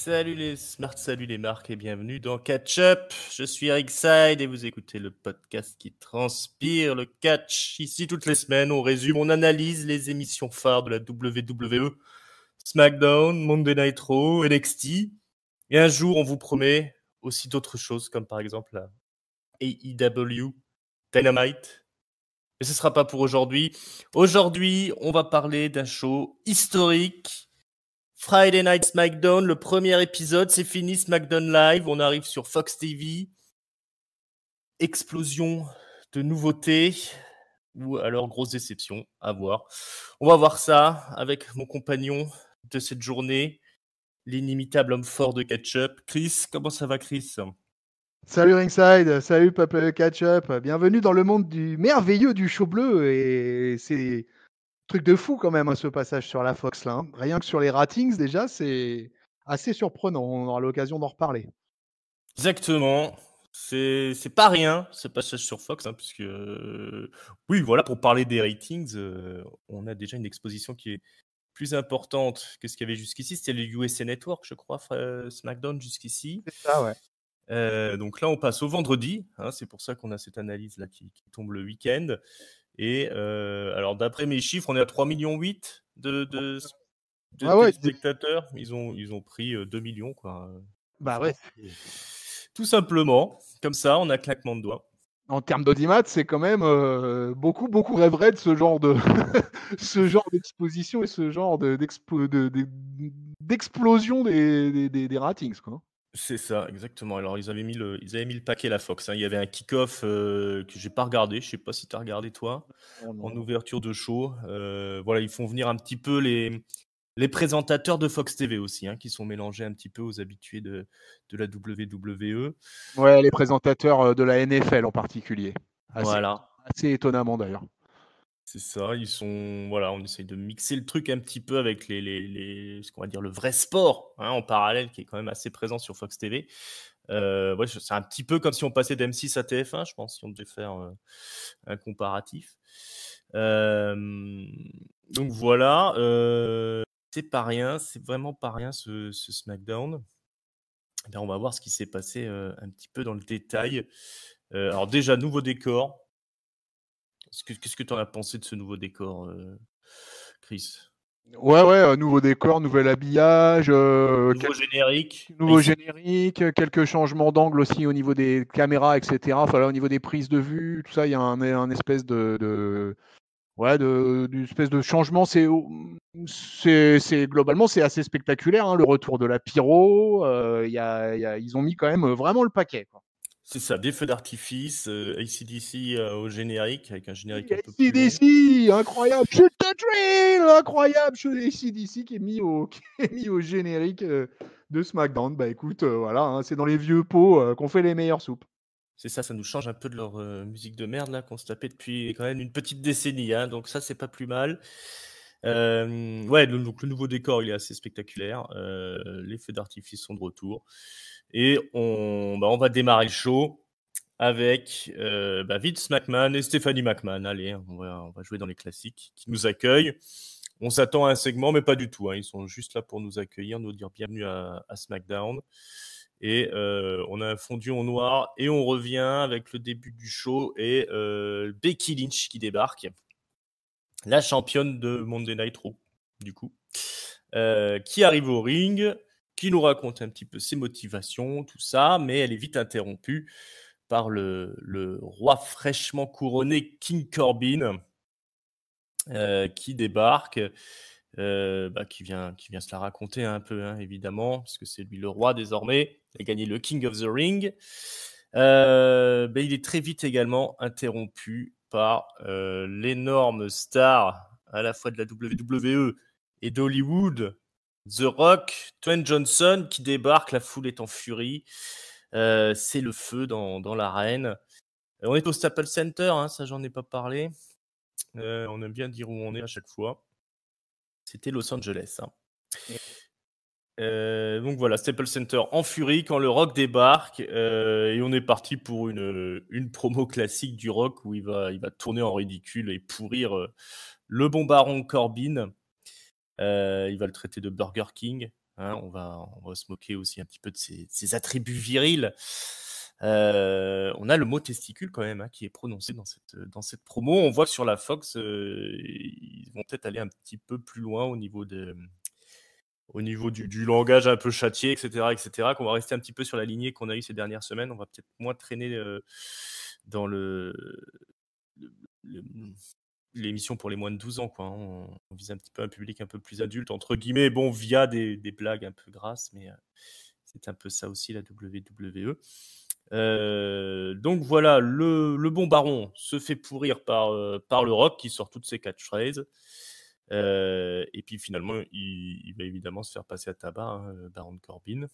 Salut les smarts, salut les marques et bienvenue dans Catch Up. Je suis Eric Side et vous écoutez le podcast qui transpire le catch. Ici, toutes les semaines, on résume, on analyse les émissions phares de la WWE, SmackDown, Monday Night Raw, NXT. Et un jour, on vous promet aussi d'autres choses, comme par exemple la AEW, Dynamite. Mais ce ne sera pas pour aujourd'hui. Aujourd'hui, on va parler d'un show historique. Friday Night SmackDown, le premier épisode, c'est fini, SmackDown Live, on arrive sur Fox TV. Explosion de nouveautés, ou alors grosse déception, à voir. On va voir ça avec mon compagnon de cette journée, l'inimitable homme fort de Catch-Up. Chris, comment ça va Chris ? Salut Ringside, salut peuple Catch-Up, bienvenue dans le monde du merveilleux du show bleu, et c'est truc de fou quand même ce passage sur la Fox là, hein. Rien que sur les ratings déjà, c'est assez surprenant, on aura l'occasion d'en reparler. Exactement, c'est pas rien ce passage sur Fox, puisque oui voilà, pour parler des ratings, on a déjà une exposition qui est plus importante que ce qu'il y avait jusqu'ici. C'était le USA Network, je crois, SmackDown jusqu'ici. C'est ça, ouais. Donc là, on passe au vendredi. C'est pour ça qu'on a cette analyse là qui tombe le week-end. Et alors, d'après mes chiffres, on est à 3,8 millions de téléspectateurs. Ils ont pris 2 millions, quoi. Bah ouais. Tout simplement, comme ça, on a claquement de doigts. En termes d'audimat, c'est quand même beaucoup rêveraient de ce genre de ce genre d'exposition et ce genre d'explosion des ratings, quoi. C'est ça, exactement. Alors, ils avaient mis le paquet, la Fox. Il y avait un kick-off que j'ai pas regardé. Je sais pas si tu as regardé, toi, en ouverture de show. Voilà, ils font venir un petit peu les présentateurs de Fox TV aussi, qui sont mélangés un petit peu aux habitués de la WWE. Ouais, les présentateurs de la NFL en particulier. Voilà. Assez étonnamment d'ailleurs. C'est ça, on essaye de mixer le truc un petit peu avec ce qu'on va dire le vrai sport, en parallèle, qui est quand même assez présent sur Fox TV. Ouais, c'est un petit peu comme si on passait d'M6 à TF1, je pense, si on devait faire un comparatif. Donc voilà, c'est pas rien, c'est vraiment pas rien ce SmackDown. Ben, on va voir ce qui s'est passé un petit peu dans le détail. Alors déjà, nouveau décor. Qu'est-ce que tu en as pensé de ce nouveau décor, Chris ? Ouais, nouveau décor, nouvel habillage, nouveau générique, quelques changements d'angle aussi au niveau des caméras, etc. Enfin là, au niveau des prises de vue, tout ça, il y a un espèce d'une espèce de changement. C'est globalement c'est assez spectaculaire, hein, le retour de la pyro. Ils ont mis quand même vraiment le paquet, quoi. C'est ça, des feux d'artifice, AC/DC au générique, avec un générique un peu plus long. AC/DC, incroyable, shoot the drill, incroyable, AC/DC qui est mis au générique de SmackDown. Bah écoute, voilà, c'est dans les vieux pots qu'on fait les meilleures soupes. C'est ça, ça nous change un peu de leur musique de merde là qu'on se tapait depuis quand même une petite décennie, donc ça c'est pas plus mal. Ouais, donc le nouveau décor il est assez spectaculaire, les feux d'artifice sont de retour et on va démarrer le show avec Vince McMahon et Stephanie McMahon. Allez, on va jouer dans les classiques, qui nous accueillent. On s'attend à un segment, mais pas du tout. Ils sont juste là pour nous accueillir, nous dire bienvenue à SmackDown. Et on a un fondu en noir et on revient avec le début du show et Becky Lynch qui débarque, la championne de Monday Night Raw, du coup, qui arrive au ring, qui nous raconte un petit peu ses motivations, tout ça, mais elle est vite interrompue par le roi fraîchement couronné King Corbin, qui débarque, qui vient se la raconter un peu, évidemment, parce que c'est lui le roi désormais. Il a gagné le King of the Ring. Il est très vite également interrompu par l'énorme star à la fois de la WWE et d'Hollywood, The Rock, Dwayne Johnson, qui débarque. La foule est en furie. C'est le feu dans l'arène. On est au Staples Center, ça j'en ai pas parlé. On aime bien dire où on est à chaque fois. C'était Los Angeles. Donc voilà, Staples Center en furie quand le Rock débarque, et on est parti pour une promo classique du Rock où il va tourner en ridicule et pourrir le bon baron Corbin. Il va le traiter de Burger King. hein, on va se moquer aussi un petit peu de ses attributs virils. On a le mot testicule quand même, hein, qui est prononcé dans cette promo. On voit que sur la Fox, ils vont peut-être aller un petit peu plus loin au niveau du langage un peu châtié, etc., qu'on va rester un petit peu sur la lignée qu'on a eue ces dernières semaines. On va peut-être moins traîner dans le- l'émission pour les moins de 12 ans, quoi. On vise un petit peu un public un peu plus adulte, entre guillemets, bon, via des blagues un peu grasses, mais c'est un peu ça aussi, la WWE. Donc voilà, le bon baron se fait pourrir par le Rock, qui sort toutes ses catchphrases. Et puis finalement, il va évidemment se faire passer à tabac, hein, Baron Corbin.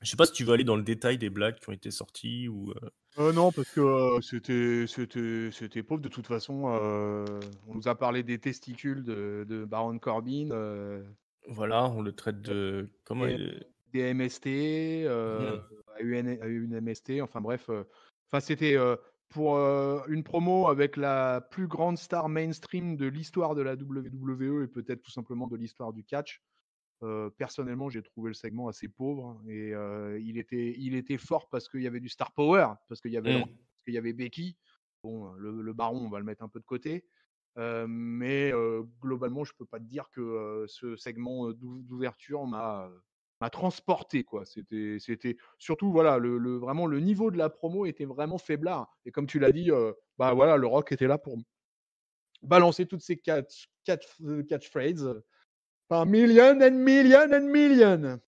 Je sais pas si tu veux aller dans le détail des blagues qui ont été sorties ou. Non, parce que c'était pauvre de toute façon. On nous a parlé des testicules de Baron Corbin, Voilà, on le traite de comment des, des MST, Mhm. à une MST, enfin bref. Enfin, c'était pour une promo avec la plus grande star mainstream de l'histoire de la WWE et peut-être tout simplement de l'histoire du catch. Personnellement, j'ai trouvé le segment assez pauvre et il était fort parce qu'il y avait du star power, parce qu'il y avait le Rock, parce qu'il y avait Becky. Bon, le baron, on va le mettre un peu de côté. Mais globalement, je peux pas te dire que ce segment d'ouverture m'a transporté, quoi. C'était surtout, voilà, vraiment le niveau de la promo était vraiment faiblard. Et comme tu l'as dit, bah voilà, le Rock était là pour balancer toutes ces catchphrases par million and million and million.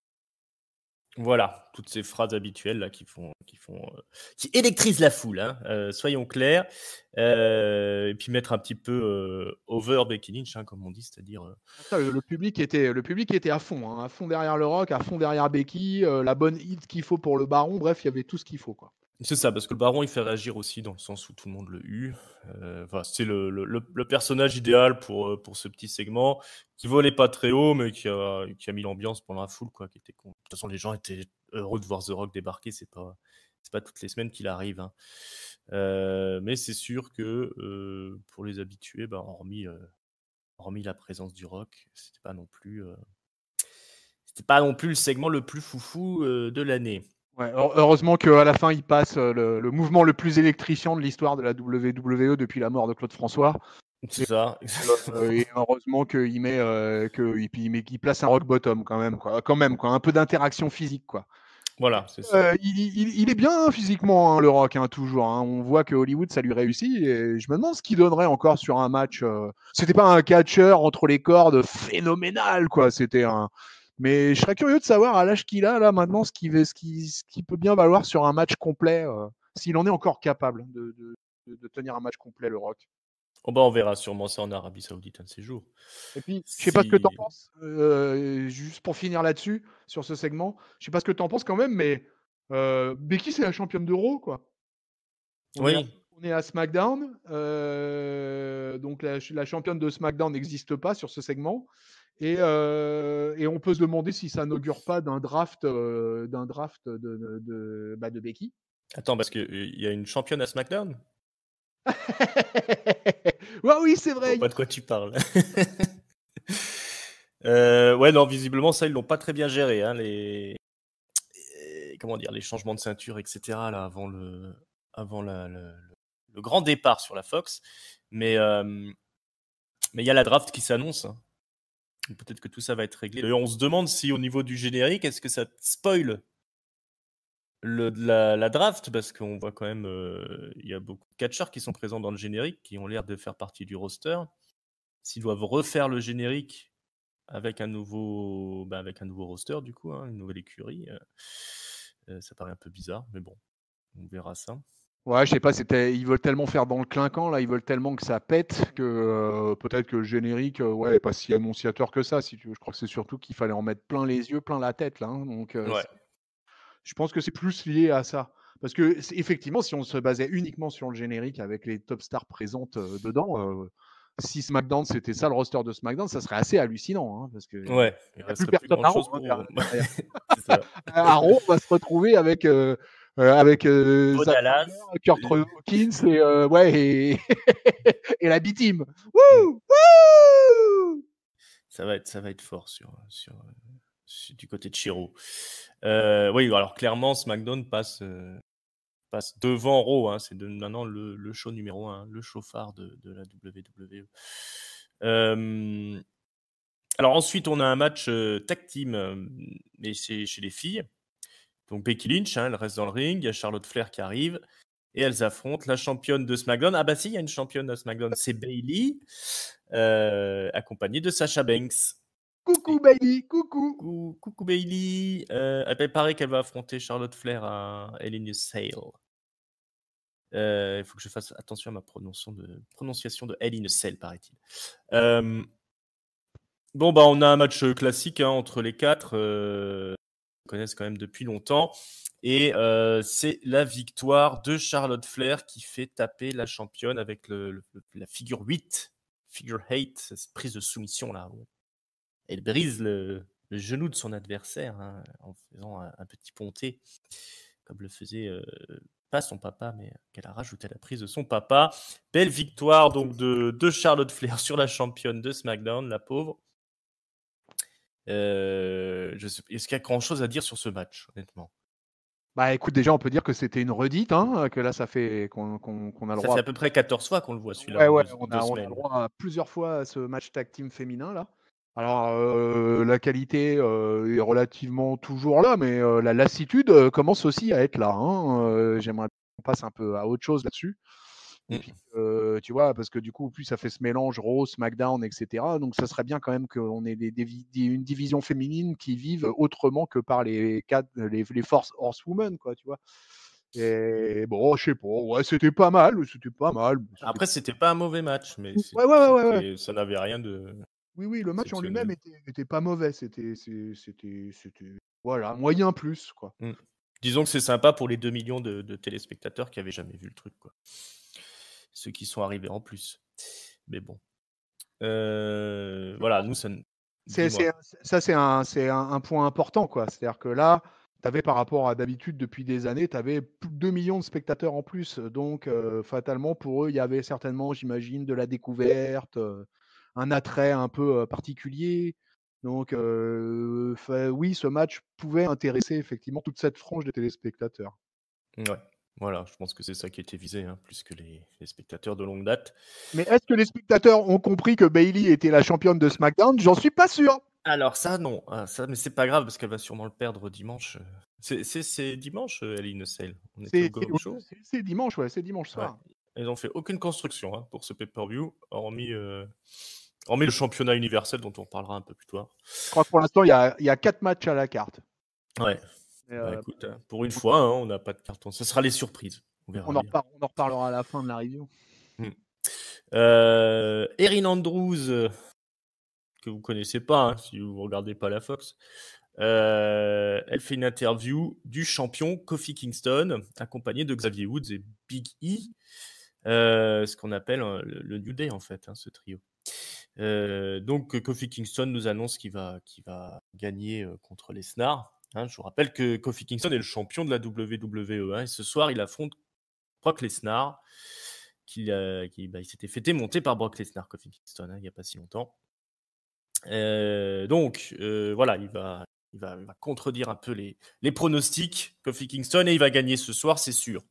Voilà, toutes ces phrases habituelles là qui électrisent la foule, hein, soyons clairs. Et puis mettre un petit peu over Becky Lynch, hein, comme on dit, c'est-à-dire. Ça, le public était à fond derrière le Rock, à fond derrière Becky, la bonne hit qu'il faut pour le Baron. Bref, il y avait tout ce qu'il faut, quoi. C'est ça, parce que le baron, il fait réagir aussi dans le sens où tout le monde le hue. Enfin, c'est le personnage idéal pour ce petit segment, qui volait pas très haut, mais qui a mis l'ambiance pendant la foule, quoi. De toute façon, les gens étaient heureux de voir The Rock débarquer. C'est pas toutes les semaines qu'il arrive, hein. Mais c'est sûr que pour les habitués, bah, hormis la présence du Rock, c'était pas non plus le segment le plus foufou de l'année. Ouais, heureusement qu'à la fin, il passe le mouvement le plus électrifiant de l'histoire de la WWE depuis la mort de Claude François. C'est ça. Et heureusement qu'il place un rock bottom quand même, quoi. Quand même, quoi. Un peu d'interaction physique, quoi. Voilà, c'est ça. Il est bien physiquement, hein, le Rock, hein, toujours. Hein. On voit que Hollywood, ça lui réussit. Et je me demande ce qu'il donnerait encore sur un match. C'était pas un catcheur entre les cordes phénoménal, quoi. C'était un. Mais je serais curieux de savoir à l'âge qu'il a là maintenant ce qu'il peut bien valoir sur un match complet, s'il en est encore capable de tenir un match complet, le Rock. Oh bah on verra sûrement ça en Arabie Saoudite un de ces jours. Et puis, je sais pas ce que tu en Si. penses, juste pour finir là-dessus, sur ce segment, je sais pas ce que tu en penses quand même, mais Becky, c'est la championne d'Euro, quoi. On est à, Oui. on est à SmackDown, donc la championne de SmackDown n'existe pas sur ce segment, et on peut se demander si ça n'augure pas d'un draft, de Becky. Attends, parce qu'il y a une championne à SmackDown? Ouais, oui, c'est Je vois vrai. pas de quoi tu parles. Ouais, non, visiblement, ça, ils l'ont pas très bien géré, hein, comment dire, les changements de ceinture, etc., là, avant le grand départ sur la Fox. Mais il y a la draft qui s'annonce, hein. Peut-être que tout ça va être réglé. Et on se demande si, au niveau du générique, est-ce que ça spoil la draft, parce qu'on voit quand même, il y a beaucoup de catcheurs qui sont présents dans le générique, qui ont l'air de faire partie du roster. S'ils doivent refaire le générique avec un nouveau roster, du coup, hein, une nouvelle écurie, ça paraît un peu bizarre, mais bon, on verra ça. Ouais, je sais pas, ils veulent tellement faire dans le clinquant, là, ils veulent tellement que ça pète que peut-être que le générique, ouais, est pas si annonciateur que ça, si tu veux. Je crois que c'est surtout qu'il fallait en mettre plein les yeux, plein la tête, là. Hein. Donc, Ouais. je pense que c'est plus lié à ça. Parce que, effectivement, si on se basait uniquement sur le générique avec les top stars présentes dedans, si SmackDown, c'était ça le roster de SmackDown, ça serait assez hallucinant. Hein, parce qu'il n'y Ouais, il a plus resterait plus personne grand à Raw chose hein, pour. derrière. C'est ça. À Raw, on va se retrouver avec Beau Zack Dallas. Ryder, Kurt Hawkins et, ouais, et la B-Team. Mm. Wouh Wouh Ça va être fort sur du côté de Chiro. Oui, alors clairement, SmackDown passe devant Raw. Hein, c'est maintenant le show numéro 1, le show phare de la WWE. Alors ensuite, on a un match tag team, mais c'est chez les filles. Donc Becky Lynch, elle reste dans le ring. Il y a Charlotte Flair qui arrive. Et elles affrontent la championne de SmackDown. Ah bah si, il y a une championne de SmackDown, c'est Bayley, accompagnée de Sasha Banks. Coucou Bayley, coucou. Coucou Bayley. Il paraît qu'elle va affronter Charlotte Flair à Hell in a Cell. Il faut que je fasse attention à ma prononciation de Hell in a Cell, paraît-il. Bon, bah on a un match classique entre les quatre. Ils connaissent quand même depuis longtemps. Et c'est la victoire de Charlotte Flair qui fait taper la championne avec la figure 8, figure 8, cette prise de soumission là. Elle brise le genou de son adversaire en faisant un petit ponté, comme le faisait pas son papa, mais qu'elle a rajouté à la prise de son papa. Belle victoire donc de Charlotte Flair sur la championne de SmackDown, la pauvre. Est-ce qu'il y a grand-chose à dire sur ce match, honnêtement? Bah écoute, déjà on peut dire que c'était une redite, que là ça fait qu'on a le Ça droit. fait à peu près 14 fois qu'on le voit celui-là Ouais, en on deux a le semaines. droit à plusieurs fois à ce match tag team féminin là. Alors la qualité est relativement toujours là, mais la lassitude commence aussi à être là. J'aimerais qu'on passe un peu à autre chose là-dessus. Et puis, tu vois, parce que du coup, plus ça fait ce mélange Raw, SmackDown, etc. Donc, ça serait bien quand même qu'on ait une division féminine qui vive autrement que par les Force Horsewomen, quoi, tu vois. Et bon, je sais pas, ouais, c'était pas mal. Après, c'était pas un mauvais match, mais Ouais. ça n'avait rien de Oui, le match en lui-même exceptionnel. était pas mauvais. C'était, voilà, moyen plus, quoi. Disons que c'est sympa pour les 2 millions de téléspectateurs qui avaient jamais vu le truc, quoi. Ceux qui sont arrivés en plus. Mais bon. Voilà, nous, ça. Dis-moi. Ça, c'est un point important, quoi. C'est-à-dire que là, tu avais par rapport à d'habitude depuis des années, tu avais plus de 2 millions de spectateurs en plus. Donc, fatalement, pour eux, il y avait certainement, j'imagine, de la découverte, un attrait un peu particulier. Donc, oui, ce match pouvait intéresser effectivement toute cette frange de téléspectateurs. Ouais. Voilà, je pense que c'est ça qui était visé, plus que les spectateurs de longue date. Mais est-ce que les spectateurs ont compris que Bayley était la championne de SmackDown? J'en suis pas sûr. Alors ça, non. Mais c'est pas grave parce qu'elle va sûrement le perdre dimanche. C'est dimanche, Hell in a Cell. On était au Go Show. C'est dimanche, ouais, c'est dimanche Ouais. soir. Ils n'ont fait aucune construction pour ce pay-per-view, hormis le championnat universel dont on parlera un peu plus tard. Je crois que pour l'instant, il y a 4 matchs à la carte. Ouais. Écoute, pour une fois, on n'a pas de carton. Ce sera les surprises. On verra. On en reparlera à la fin de la review. Erin Andrews, que vous connaissez pas, si vous regardez pas la Fox, elle fait une interview du champion Kofi Kingston, accompagné de Xavier Woods et Big E, ce qu'on appelle le New Day en fait, ce trio. Donc Kofi Kingston nous annonce qu'il va gagner contre Lesnar. Je vous rappelle que Kofi Kingston est le champion de la WWE. Et ce soir, il affronte Brock Lesnar, il s'était fait démonter par Brock Lesnar, Kofi Kingston, il n'y a pas si longtemps. Donc, voilà, il va contredire un peu les pronostics, Kofi Kingston, et il va gagner ce soir, c'est sûr.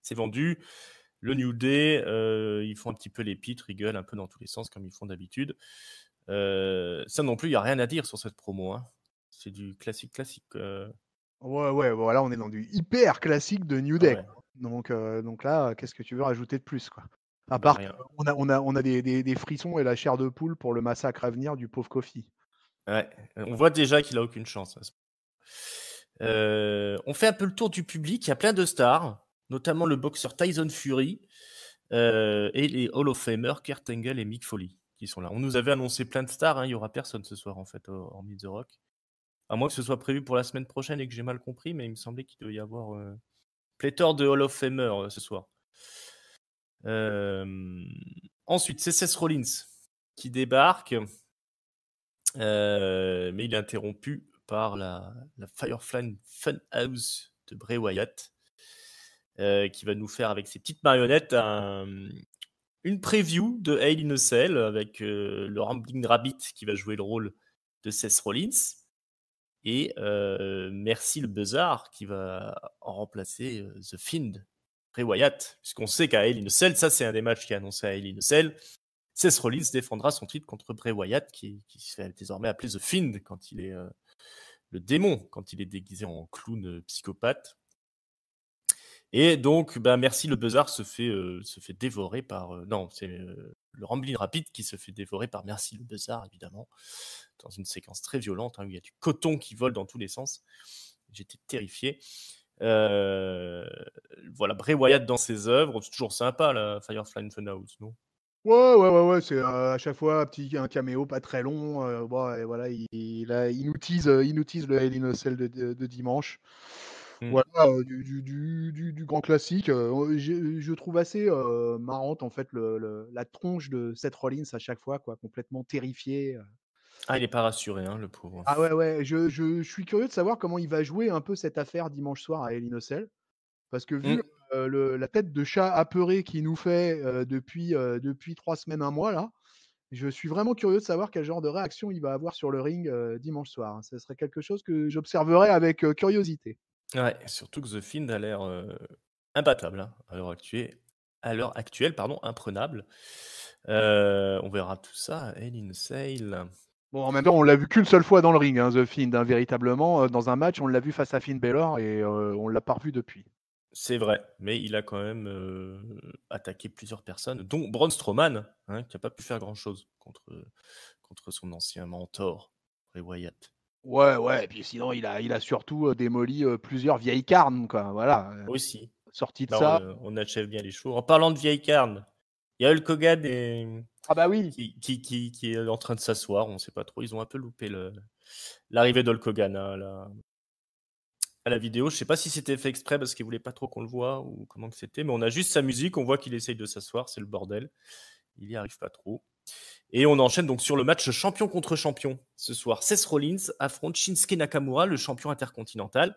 C'est vendu. Le New Day, ils font un petit peu les pitres, ils gueulent un peu dans tous les sens comme ils font d'habitude. Ça non plus, il n'y a rien à dire sur cette promo. C'est du classique. Ouais, voilà, on est dans du hyper classique de New Day. Ouais. Donc là, qu'est-ce que tu veux rajouter de plus, quoi? À part qu'on a des frissons et la chair de poule pour le massacre à venir du pauvre Kofi. Ouais, on voit déjà qu'il a aucune chance. On fait un peu le tour du public, il y a plein de stars, notamment le boxeur Tyson Fury et les Hall of Famers Kurt Angle et Mick Foley qui sont là. On nous avait annoncé plein de stars, il n'y aura personne ce soir en fait, hormis The Rock. À moins que ce soit prévu pour la semaine prochaine et que j'ai mal compris, mais il me semblait qu'il devait y avoir pléthore de Hall of Famers ce soir. Ensuite, c'est Seth Rollins qui débarque, mais il est interrompu par la Firefly Funhouse de Bray Wyatt, qui va nous faire avec ses petites marionnettes une preview de Hell in a Cell avec le Rambling Rabbit qui va jouer le rôle de Seth Rollins. Et merci le Buzzard qui va en remplacer The Fiend, Bray Wyatt, puisqu'on sait qu'à Hell in a Cell, ça c'est un des matchs qui est annoncé à Hell in a Cell, Seth Rollins défendra son titre contre Bray Wyatt, qui se fait désormais appeler The Fiend quand il est le démon, quand il est déguisé en clown psychopathe. Et donc, merci le Buzzard se fait dévorer par... non, c'est le Ramblin' Rapide qui se fait dévorer par Merci le Buzzard, évidemment, dans une séquence très violente, où il y a du coton qui vole dans tous les sens. J'étais terrifié. Voilà, Bray Wyatt dans ses œuvres, c'est toujours sympa, la Firefly in Funhouse, non? Ouais, c'est à chaque fois un caméo pas très long. Bon, et voilà, il nous tease le Hell in a Cell de dimanche. Voilà, du grand classique. Je trouve assez marrante en fait la tronche de Seth Rollins à chaque fois, quoi, complètement terrifié. Ah, il est pas rassuré, hein, le pauvre. Ah ouais, je suis curieux de savoir comment il va jouer un peu cette affaire dimanche soir à Hell in a Cell. Parce que vu la tête de chat apeuré qu'il nous fait depuis 3 semaines, un mois là, je suis vraiment curieux de savoir quel genre de réaction il va avoir sur le ring dimanche soir. Ce serait quelque chose que j'observerais avec curiosité. Ouais, surtout que The Fiend a l'air imbattable, hein, à l'heure actuelle, pardon, imprenable. On verra tout ça à Hell in a Cell. Bon, en même temps, on l'a vu qu'une seule fois dans le ring, hein, The Fiend, hein, véritablement. Dans un match, on l'a vu face à Finn Balor et on l'a pas revu depuis. C'est vrai, mais il a quand même attaqué plusieurs personnes, dont Braun Strowman, hein, qui n'a pas pu faire grand-chose contre son ancien mentor, Bray Wyatt. Ouais, et puis sinon, il a surtout démoli plusieurs vieilles carnes, quoi. Voilà. Aussi. Sorti de Bah, ça. on achève bien les choses. En parlant de vieille carne, il y a Hulk Hogan Ah bah oui. qui est en train de s'asseoir, on ne sait pas trop. Ils ont un peu loupé l'arrivée d'Hulk Hogan à la vidéo. Je ne sais pas si c'était fait exprès parce qu'ils ne voulaient pas trop qu'on le voit ou comment que c'était, mais on a juste sa musique, on voit qu'il essaye de s'asseoir, c'est le bordel. Il n'y arrive pas trop. Et on enchaîne donc sur le match champion contre champion. Ce soir, Seth Rollins affronte Shinsuke Nakamura, le champion intercontinental,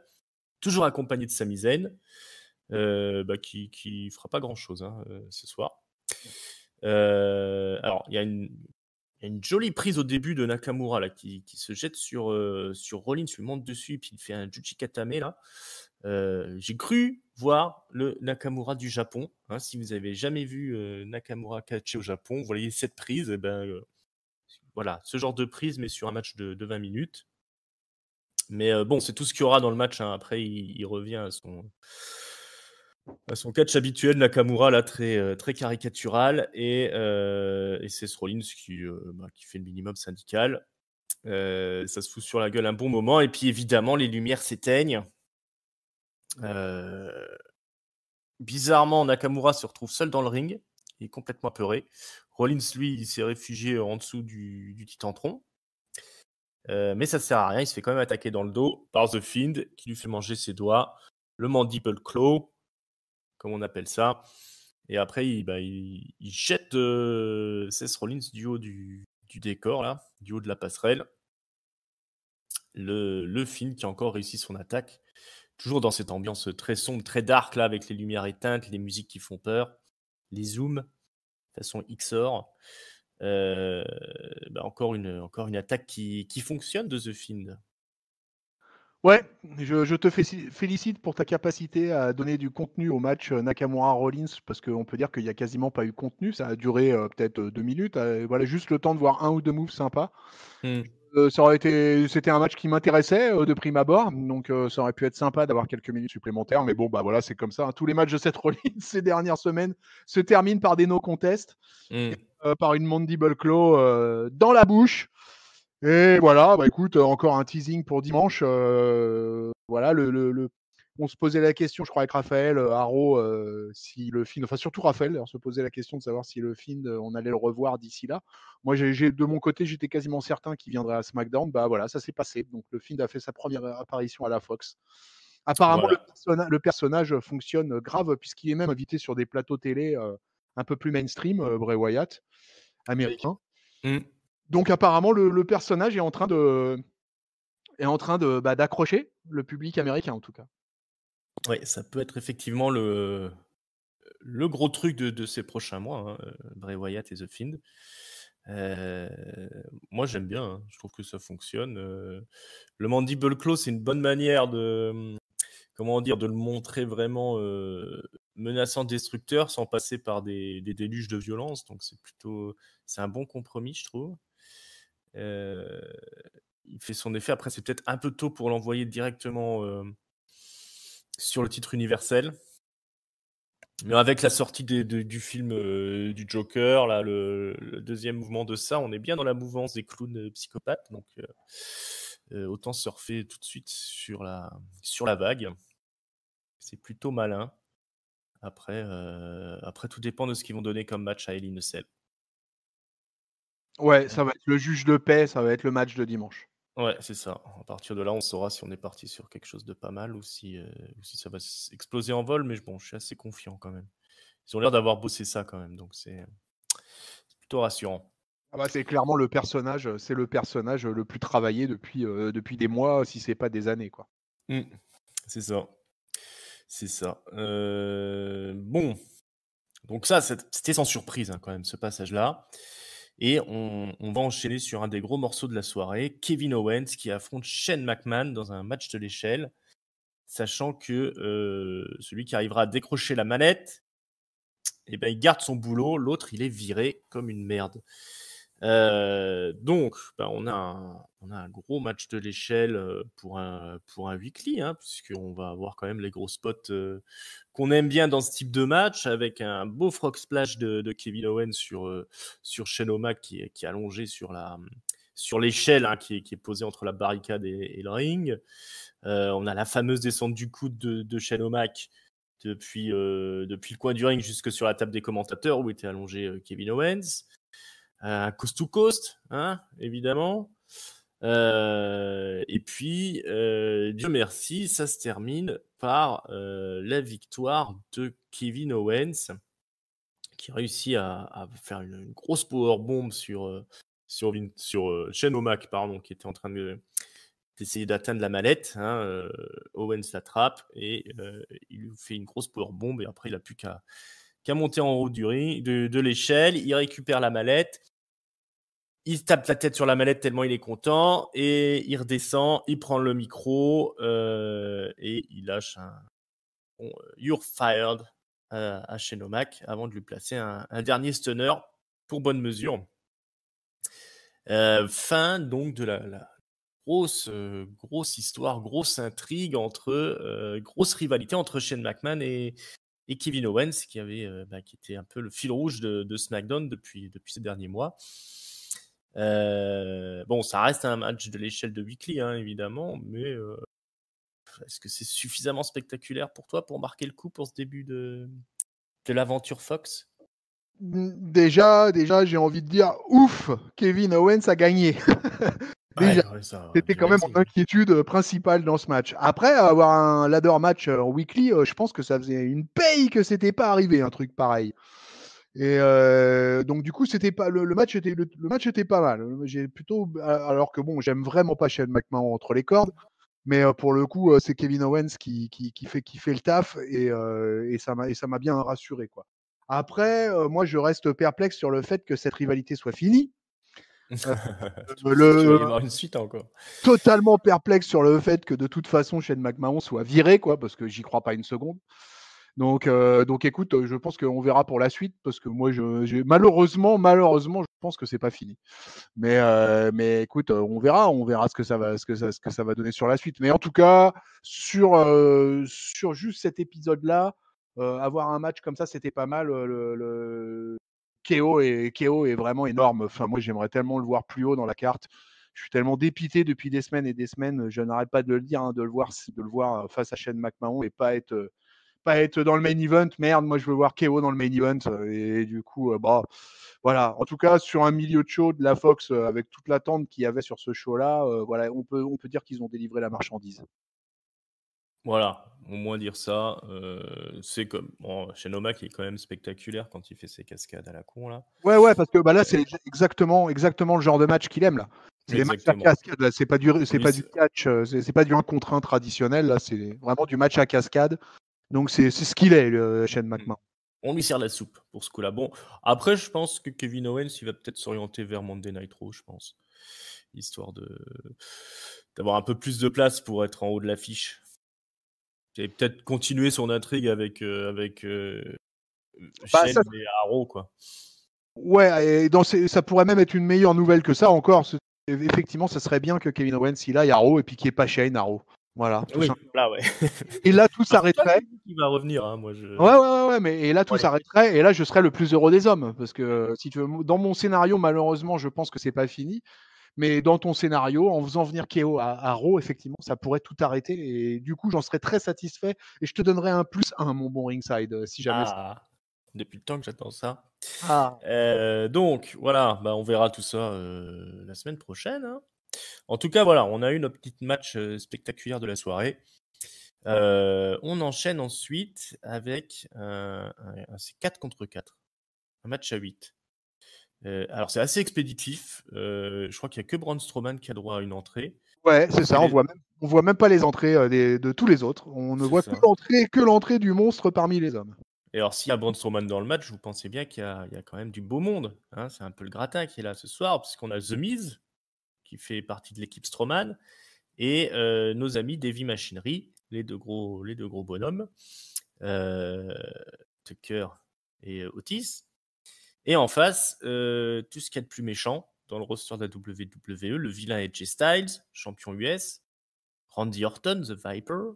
toujours accompagné de Sami Zayn, qui fera pas grand-chose ce soir. Alors, il y a une jolie prise au début de Nakamura là, qui se jette sur Rollins, lui monte dessus, puis il fait un Juchikatame là. J'ai cru voir le Nakamura du Japon. Hein, si vous avez jamais vu Nakamura catcher au Japon, vous voyez cette prise, voilà, ce genre de prise, mais sur un match de 20 minutes. Mais bon, c'est tout ce qu'il y aura dans le match. Hein. Après, il revient à son catch habituel, Nakamura, là, très caricatural. Et Seth Rollins qui fait le minimum syndical. Ça se fout sur la gueule un bon moment. Et puis, évidemment, les lumières s'éteignent. Bizarrement, Nakamura se retrouve seul dans le ring. Il est complètement apeuré. Rollins, lui, il s'est réfugié en dessous du Titantron. Mais ça sert à rien, il se fait quand même attaquer dans le dos par The Fiend qui lui fait manger ses doigts, le Mandible Claw, comme on appelle ça. Et après, il jette Seth Rollins du haut du décor, là, du haut de la passerelle. Le Fiend qui a encore réussi son attaque, toujours dans cette ambiance très sombre, très dark, là, avec les lumières éteintes, les musiques qui font peur, les zooms, façon XOR. Encore une attaque qui fonctionne de The Fiend. Ouais, je te félicite pour ta capacité à donner du contenu au match Nakamura-Rollins, parce qu'on peut dire qu'il n'y a quasiment pas eu de contenu. Ça a duré peut-être 2 minutes. Voilà, juste le temps de voir un ou deux moves sympas. C'était un match qui m'intéressait de prime abord, donc ça aurait pu être sympa d'avoir quelques minutes supplémentaires. Mais bon, bah voilà, c'est comme ça. Hein. Tous les matchs de Seth Rollins ces dernières semaines se terminent par des no contests, par une mandible claw dans la bouche. Et voilà, bah écoute, encore un teasing pour dimanche. Voilà, on se posait la question, je crois, avec Raphaël, Haro, si le Fiend, enfin surtout Raphaël, d'ailleurs, se posait la question de savoir si le Fiend, on allait le revoir d'ici là. Moi, de mon côté, j'étais quasiment certain qu'il viendrait à SmackDown. Bah voilà, ça s'est passé. Donc le Fiend a fait sa première apparition à la Fox. Apparemment, Voilà. le personnage fonctionne grave, puisqu'il est même invité sur des plateaux télé un peu plus mainstream, Bray Wyatt, américain. Donc apparemment, le personnage est en train d'accrocher le public américain, en tout cas. Oui, ça peut être effectivement le gros truc de ces prochains mois, hein, Bray Wyatt et The Fiend. Moi, j'aime bien, hein. Je trouve que ça fonctionne. Le Mandible Claw, c'est une bonne manière de, comment dire, de le montrer vraiment menaçant, destructeur, sans passer par des déluges de violence. Donc, c'est un bon compromis, je trouve. Il fait son effet. Après, c'est peut-être un peu tôt pour l'envoyer directement sur le titre universel. Mais avec la sortie du film du Joker, là, le deuxième mouvement de ça, on est bien dans la mouvance des clowns psychopathes. Donc, autant surfer tout de suite sur la vague. C'est plutôt malin. Après, tout dépend de ce qu'ils vont donner comme match à Hell in a Cell. Ouais, ça va être le juge de paix, ça va être le match de dimanche. Ouais, c'est ça. À partir de là, on saura si on est parti sur quelque chose de pas mal ou si ça va exploser en vol. Mais bon, je suis assez confiant quand même. Ils ont l'air d'avoir bossé ça quand même, donc c'est plutôt rassurant. Ah bah, c'est clairement le personnage le plus travaillé depuis des mois, si c'est pas des années, quoi. C'est ça. C'est ça. Bon. Donc ça, c'était sans surprise hein, quand même, ce passage-là. Et on va enchaîner sur un des gros morceaux de la soirée, Kevin Owens qui affronte Shane McMahon dans un match de l'échelle, sachant que celui qui arrivera à décrocher la manette, eh ben, il garde son boulot, l'autre, il est viré comme une merde. Donc, on a un gros match de l'échelle pour un weekly, hein, puisqu'on va avoir quand même les gros spots qu'on aime bien dans ce type de match, avec un beau frog splash de Kevin Owens sur Shane O'Mac qui est allongé sur l'échelle hein, qui est posée entre la barricade et le ring. On a la fameuse descente du coude de Shane O'Mac depuis le coin du ring jusque sur la table des commentateurs où était allongé Kevin Owens. Coast to coast, hein, évidemment. Et puis, Dieu merci, ça se termine par la victoire de Kevin Owens, qui réussit à faire une grosse powerbomb sur Shane O'Mac, pardon, qui était en train d'essayer d'atteindre la mallette. Hein, Owens l'attrape et il lui fait une grosse powerbomb et après il n'a plus qu'à monter en haut de l'échelle. Il récupère la mallette. Il se tape la tête sur la mallette tellement il est content et il redescend, il prend le micro et il lâche un You're fired à Shane O'Mac avant de lui placer un dernier stunner pour bonne mesure. Fin donc de la grosse histoire, grosse intrigue grosse rivalité entre Shane McMahon et Kevin Owens qui était un peu le fil rouge de SmackDown depuis ces derniers mois. Bon, ça reste un match de l'échelle de weekly, hein, évidemment, mais est-ce que c'est suffisamment spectaculaire pour toi pour marquer le coup pour ce début de l'aventure Fox? Déjà, j'ai envie de dire ouf, Kevin Owens a gagné. Déjà, ouais, ça, c'était quand même mon inquiétude principale dans ce match. Après, avoir un ladder match en weekly, je pense que ça faisait une paye que c'était pas arrivé un truc pareil. Et donc du coup, c'était pas le match était pas mal. J'ai plutôt, alors que bon, j'aime vraiment pas Shane McMahon entre les cordes, mais pour le coup, c'est Kevin Owens qui fait le taf et ça m'a bien rassuré quoi. Après, moi, je reste perplexe sur le fait que cette rivalité soit finie. Tu vas y avoir une suite encore. Totalement perplexe sur le fait que de toute façon Shane McMahon soit viré quoi, parce que j'y crois pas une seconde. Donc écoute, je pense qu'on verra pour la suite parce que moi, malheureusement, je pense que c'est pas fini. Mais écoute, on verra ce que ça va donner sur la suite. Mais en tout cas, sur juste cet épisode-là, avoir un match comme ça, c'était pas mal. Le KO est vraiment énorme. Enfin, moi, j'aimerais tellement le voir plus haut dans la carte. Je suis tellement dépité depuis des semaines et des semaines. Je n'arrête pas de le dire, hein, de le voir face à Shane McMahon et pas être dans le main event. Merde, moi je veux voir KO dans le main event. Et du coup, voilà. En tout cas, sur un milieu de show de la Fox, avec toute l'attente qu'il y avait sur ce show-là, voilà, on peut dire qu'ils ont délivré la marchandise. Voilà, au moins dire ça. C'est comme Shane O'Mac, il est quand même spectaculaire quand il fait ses cascades à la con là. Ouais, parce que là, c'est exactement le genre de match qu'il aime là. C'est des matchs à cascade. Là, c'est pas du catch, c'est pas du 1 contre 1 traditionnel. Là, c'est vraiment du match à cascade. Donc c'est ce qu'il est, Shane McMahon. on lui sert la soupe pour ce coup-là. Bon, après, je pense que Kevin Owens, il va peut-être s'orienter vers Monday Night Raw, je pense. Histoire d'avoir un peu plus de place pour être en haut de l'affiche. Et peut-être continuer son intrigue avec Bah, Shane ça, et Arrow, quoi. ouais, et ça pourrait même être une meilleure nouvelle que ça encore. Effectivement, ça serait bien que Kevin Owens il aille à Raw et puis qu'il n'y ait pas Shane à Raw. Voilà, tout Oui, simplement. là, ouais. Et là, tout Alors, c'est pas s'arrêterait. qui va revenir, hein, moi, Ouais, mais et là, tout Allez. s'arrêterait. Et là, je serais le plus heureux des hommes. Parce que si tu veux, dans mon scénario, malheureusement, je pense que c'est pas fini. Mais dans ton scénario, en faisant venir KO à Raw, effectivement, ça pourrait tout arrêter. Et du coup, j'en serais très satisfait. Et je te donnerais un +1, mon bon Ringside, si jamais. Ah, depuis le temps que j'attends ça. Ah. Donc, voilà, bah, on verra tout ça la semaine prochaine, hein. En tout cas, voilà, on a eu notre petit match spectaculaire de la soirée. On enchaîne ensuite avec c'est 4 contre 4. Un match à 8. Alors, c'est assez expéditif. Je crois qu'il n'y a que Braun Strowman qui a droit à une entrée. Ouais, c'est Parce que ça. On voit même pas les entrées de tous les autres. On ne C'est voit ça. que l'entrée du monstre parmi les hommes. Et alors, s'il y a Braun Strowman dans le match, vous pensez bien qu'il y a quand même du beau monde, hein. C'est un peu le gratin qui est là ce soir, puisqu'on a The Miz, qui fait partie de l'équipe Strowman, et nos amis Davey Machinery, les deux gros bonhommes, Tucker et Otis. Et en face, tout ce qu'il y a de plus méchant dans le roster de la WWE, le vilain AJ Styles, champion US, Randy Orton, The Viper,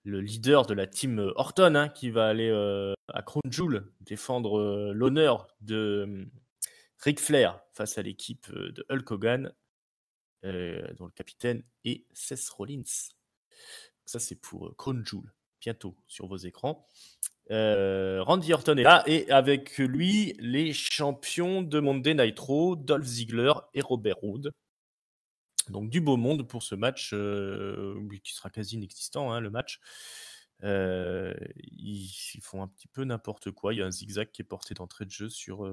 le leader de la team Orton, hein, qui va aller à Crown Jewel défendre l'honneur de Ric Flair face à l'équipe de Hulk Hogan, dont le capitaine est Seth Rollins. Ça, c'est pour Crown Jewel, bientôt sur vos écrans. Randy Orton est là, et avec lui, les champions de Monday Night Raw, Dolph Ziggler et Robert Roode. Donc du beau monde pour ce match qui sera quasi inexistant, hein, le match. Ils font un petit peu n'importe quoi. Il y a un zigzag qui est porté d'entrée de jeu sur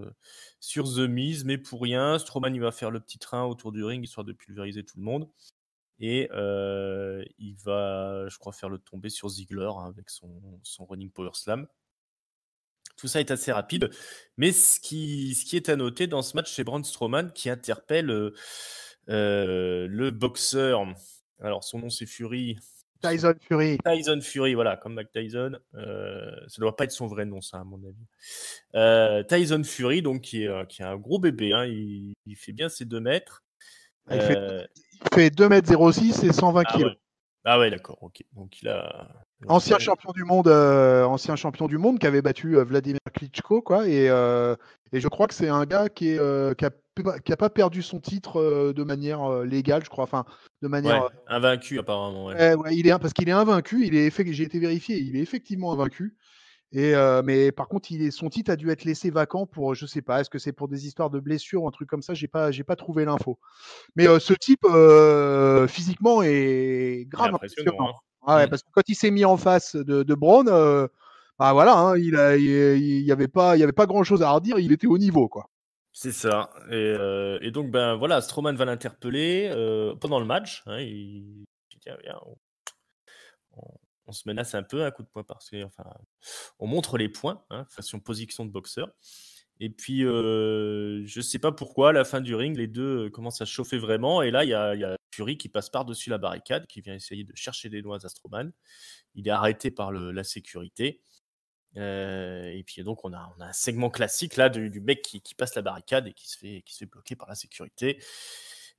The Miz, mais pour rien. Strowman, il va faire le petit train autour du ring, histoire de pulvériser tout le monde. Et il va, je crois, faire le tomber sur Ziggler, hein, avec son running power slam. Tout ça est assez rapide. Mais ce qui est à noter dans ce match, c'est Braun Strowman qui interpelle le boxeur. Alors, son nom, c'est Fury. Tyson Fury. Tyson Fury, voilà, comme Mike Tyson. Ça doit pas être son vrai nom, ça, à mon avis. Tyson Fury, donc, qui est un gros bébé, hein, il fait bien ses 2 mètres. Il fait 2,06 m et 120 kg. Ouais. Ah ouais, d'accord, ok. Donc, il a... Ancien champion du monde qui avait battu Vladimir Klitschko, quoi. Et je crois que c'est un gars qui a pas perdu son titre de manière légale, je crois. Enfin, de manière. Ouais, invaincu, apparemment. Ouais. Ouais, parce qu'il est invaincu. J'ai été vérifié. Il est effectivement invaincu. Mais par contre, son titre a dû être laissé vacant pour, je sais pas, est-ce que c'est pour des histoires de blessures ou un truc comme ça. J'ai pas trouvé l'info. Mais ce type, physiquement, est grave impressionnant. Hein. Ah ouais, parce que quand il s'est mis en face de Braun, bah voilà, hein, il y avait pas grand chose à redire, il était au niveau, quoi. C'est ça. Et donc, ben voilà, Strowman va l'interpeller pendant le match, hein, il dit, tiens, viens, on se menace un peu, un coup de poing par-ci, enfin, on montre les points, hein, façon position de boxeur. Et puis, je sais pas pourquoi, à la fin du ring, les deux commencent à chauffer vraiment. Et là, il y a Fury qui passe par-dessus la barricade, qui vient essayer de chercher des doigts à Strowman. Il est arrêté par la sécurité. Et puis donc, on a un segment classique là du mec qui passe la barricade et qui se fait bloquer par la sécurité.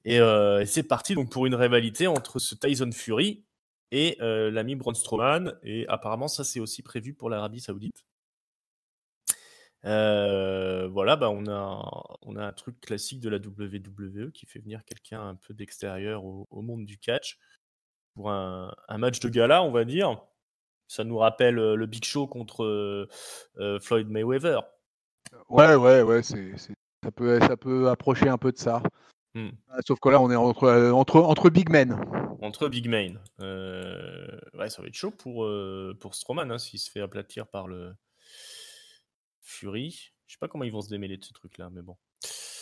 Et c'est parti donc pour une rivalité entre ce Tyson Fury et l'ami Braun Strowman. Et apparemment, ça, c'est aussi prévu pour l'Arabie Saoudite. Voilà, bah on a un truc classique de la WWE qui fait venir quelqu'un un peu d'extérieur au monde du catch pour un match de gala, on va dire. Ça nous rappelle le Big Show contre Floyd Mayweather. Ouais, ça peut approcher un peu de ça. Sauf que là, on est entre big men. Entre big men. Ouais, ça va être chaud pour Strowman, hein, s'il se fait aplatir par le Fury. Je sais pas comment ils vont se démêler de ce truc-là, mais bon.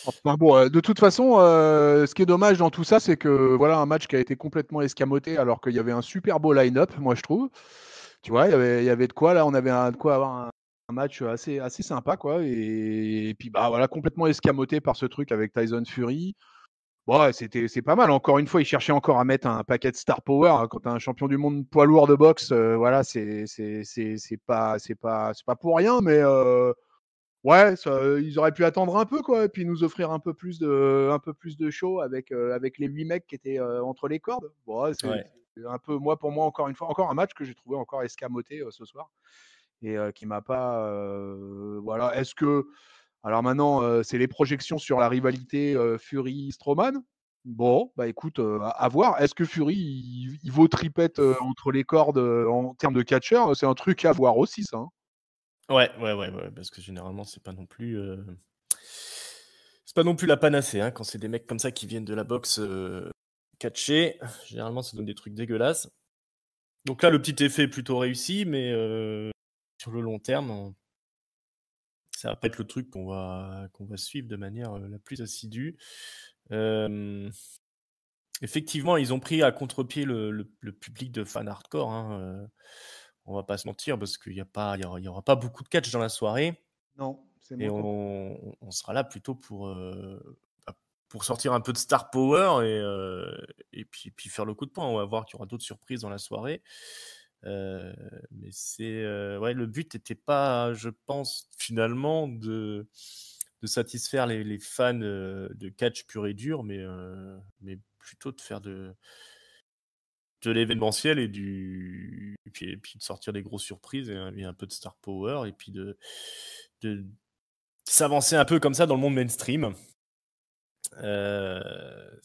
Enfin bon, de toute façon, ce qui est dommage dans tout ça, c'est que voilà un match qui a été complètement escamoté alors qu'il y avait un super beau line-up, moi je trouve. Tu vois, il y avait de quoi là, on avait de quoi avoir un match assez sympa, quoi. Et puis, bah voilà, complètement escamoté par ce truc avec Tyson Fury. Bon, ouais, c'est pas mal. Encore une fois, il cherchait encore à mettre un paquet de star power. Quand tu as un champion du monde poids lourd de boxe, voilà, c'est pas pour rien, mais ouais, ils auraient pu attendre un peu, quoi, et puis nous offrir un peu plus de show avec les 8 mecs qui étaient entre les cordes. Bon, ouais, c'est Ouais. un peu, moi, pour moi, encore une fois, encore un match que j'ai trouvé encore escamoté ce soir et qui m'a pas. Voilà. Est-ce que. Alors maintenant, c'est les projections sur la rivalité Fury-Strowman. Bon, bah écoute, à voir. Est-ce que Fury, il vaut tripette entre les cordes en termes de catcheur? C'est un truc à voir aussi, ça. Hein. Ouais, parce que généralement, c'est pas non plus la panacée, hein, quand c'est des mecs comme ça qui viennent de la boxe catchée. Généralement, ça donne des trucs dégueulasses. Donc là, le petit effet est plutôt réussi, mais sur le long terme, ça va pas être le truc qu'on va suivre de manière la plus assidue. Effectivement, ils ont pris à contre-pied le public de fans hardcore, hein, on va pas se mentir, parce qu'il y aura pas beaucoup de catch dans la soirée. Non, c'est Et moins complet. on sera là plutôt pour sortir un peu de star power et puis faire le coup de poing. On va voir qu'il y aura d'autres surprises dans la soirée. Mais ouais, le but n'était pas, je pense, finalement, de satisfaire les fans de catch pur et dur, mais plutôt de faire de l'événementiel et puis de sortir des grosses surprises et un peu de star power et puis de s'avancer un peu comme ça dans le monde mainstream.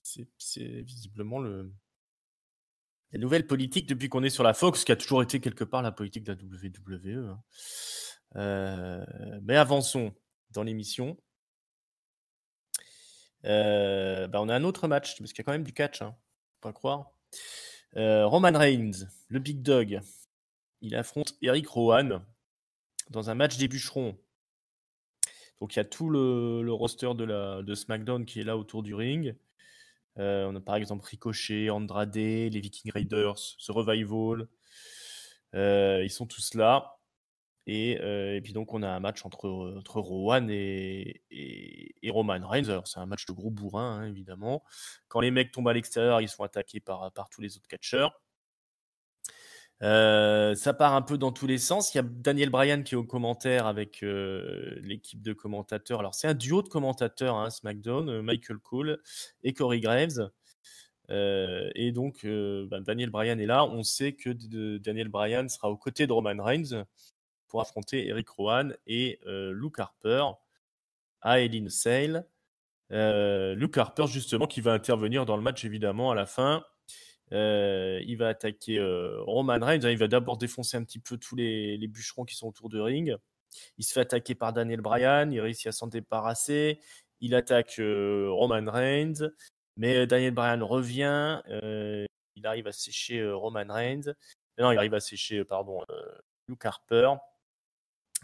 C'est visiblement la nouvelle politique depuis qu'on est sur la Fox, qui a toujours été quelque part la politique de la WWE. Hein. Mais avançons dans l'émission. On a un autre match, parce qu'il y a quand même du catch, hein, faut pas croire. Roman Reigns, le Big Dog, il affronte Eric Rowan dans un match des bûcherons. Donc il y a tout le roster de SmackDown qui est là autour du ring. On a par exemple Ricochet, Andrade, les Viking Raiders, The Revival. Ils sont tous là. Et puis donc on a un match entre Rowan et Roman Reigns. Alors c'est un match de gros bourrin, hein, évidemment. Quand les mecs tombent à l'extérieur, ils sont attaqués par tous les autres catcheurs. Ça part un peu dans tous les sens. Il y a Daniel Bryan qui est au commentaire avec l'équipe de commentateurs. Alors c'est un duo de commentateurs, hein, SmackDown, Michael Cole et Corey Graves. Et donc Daniel Bryan est là. On sait que Daniel Bryan sera aux côtés de Roman Reigns pour affronter Eric Rowan et Luke Harper à Hell in a Cell. Luke Harper justement qui va intervenir dans le match évidemment à la fin. Il va attaquer Roman Reigns. Il va d'abord défoncer un petit peu tous les bûcherons qui sont autour de ring. Il se fait attaquer par Daniel Bryan. Il réussit à s'en débarrasser. Il attaque Roman Reigns. Mais Daniel Bryan revient. Il arrive à sécher Roman Reigns. Non, il arrive à sécher, Luke Harper.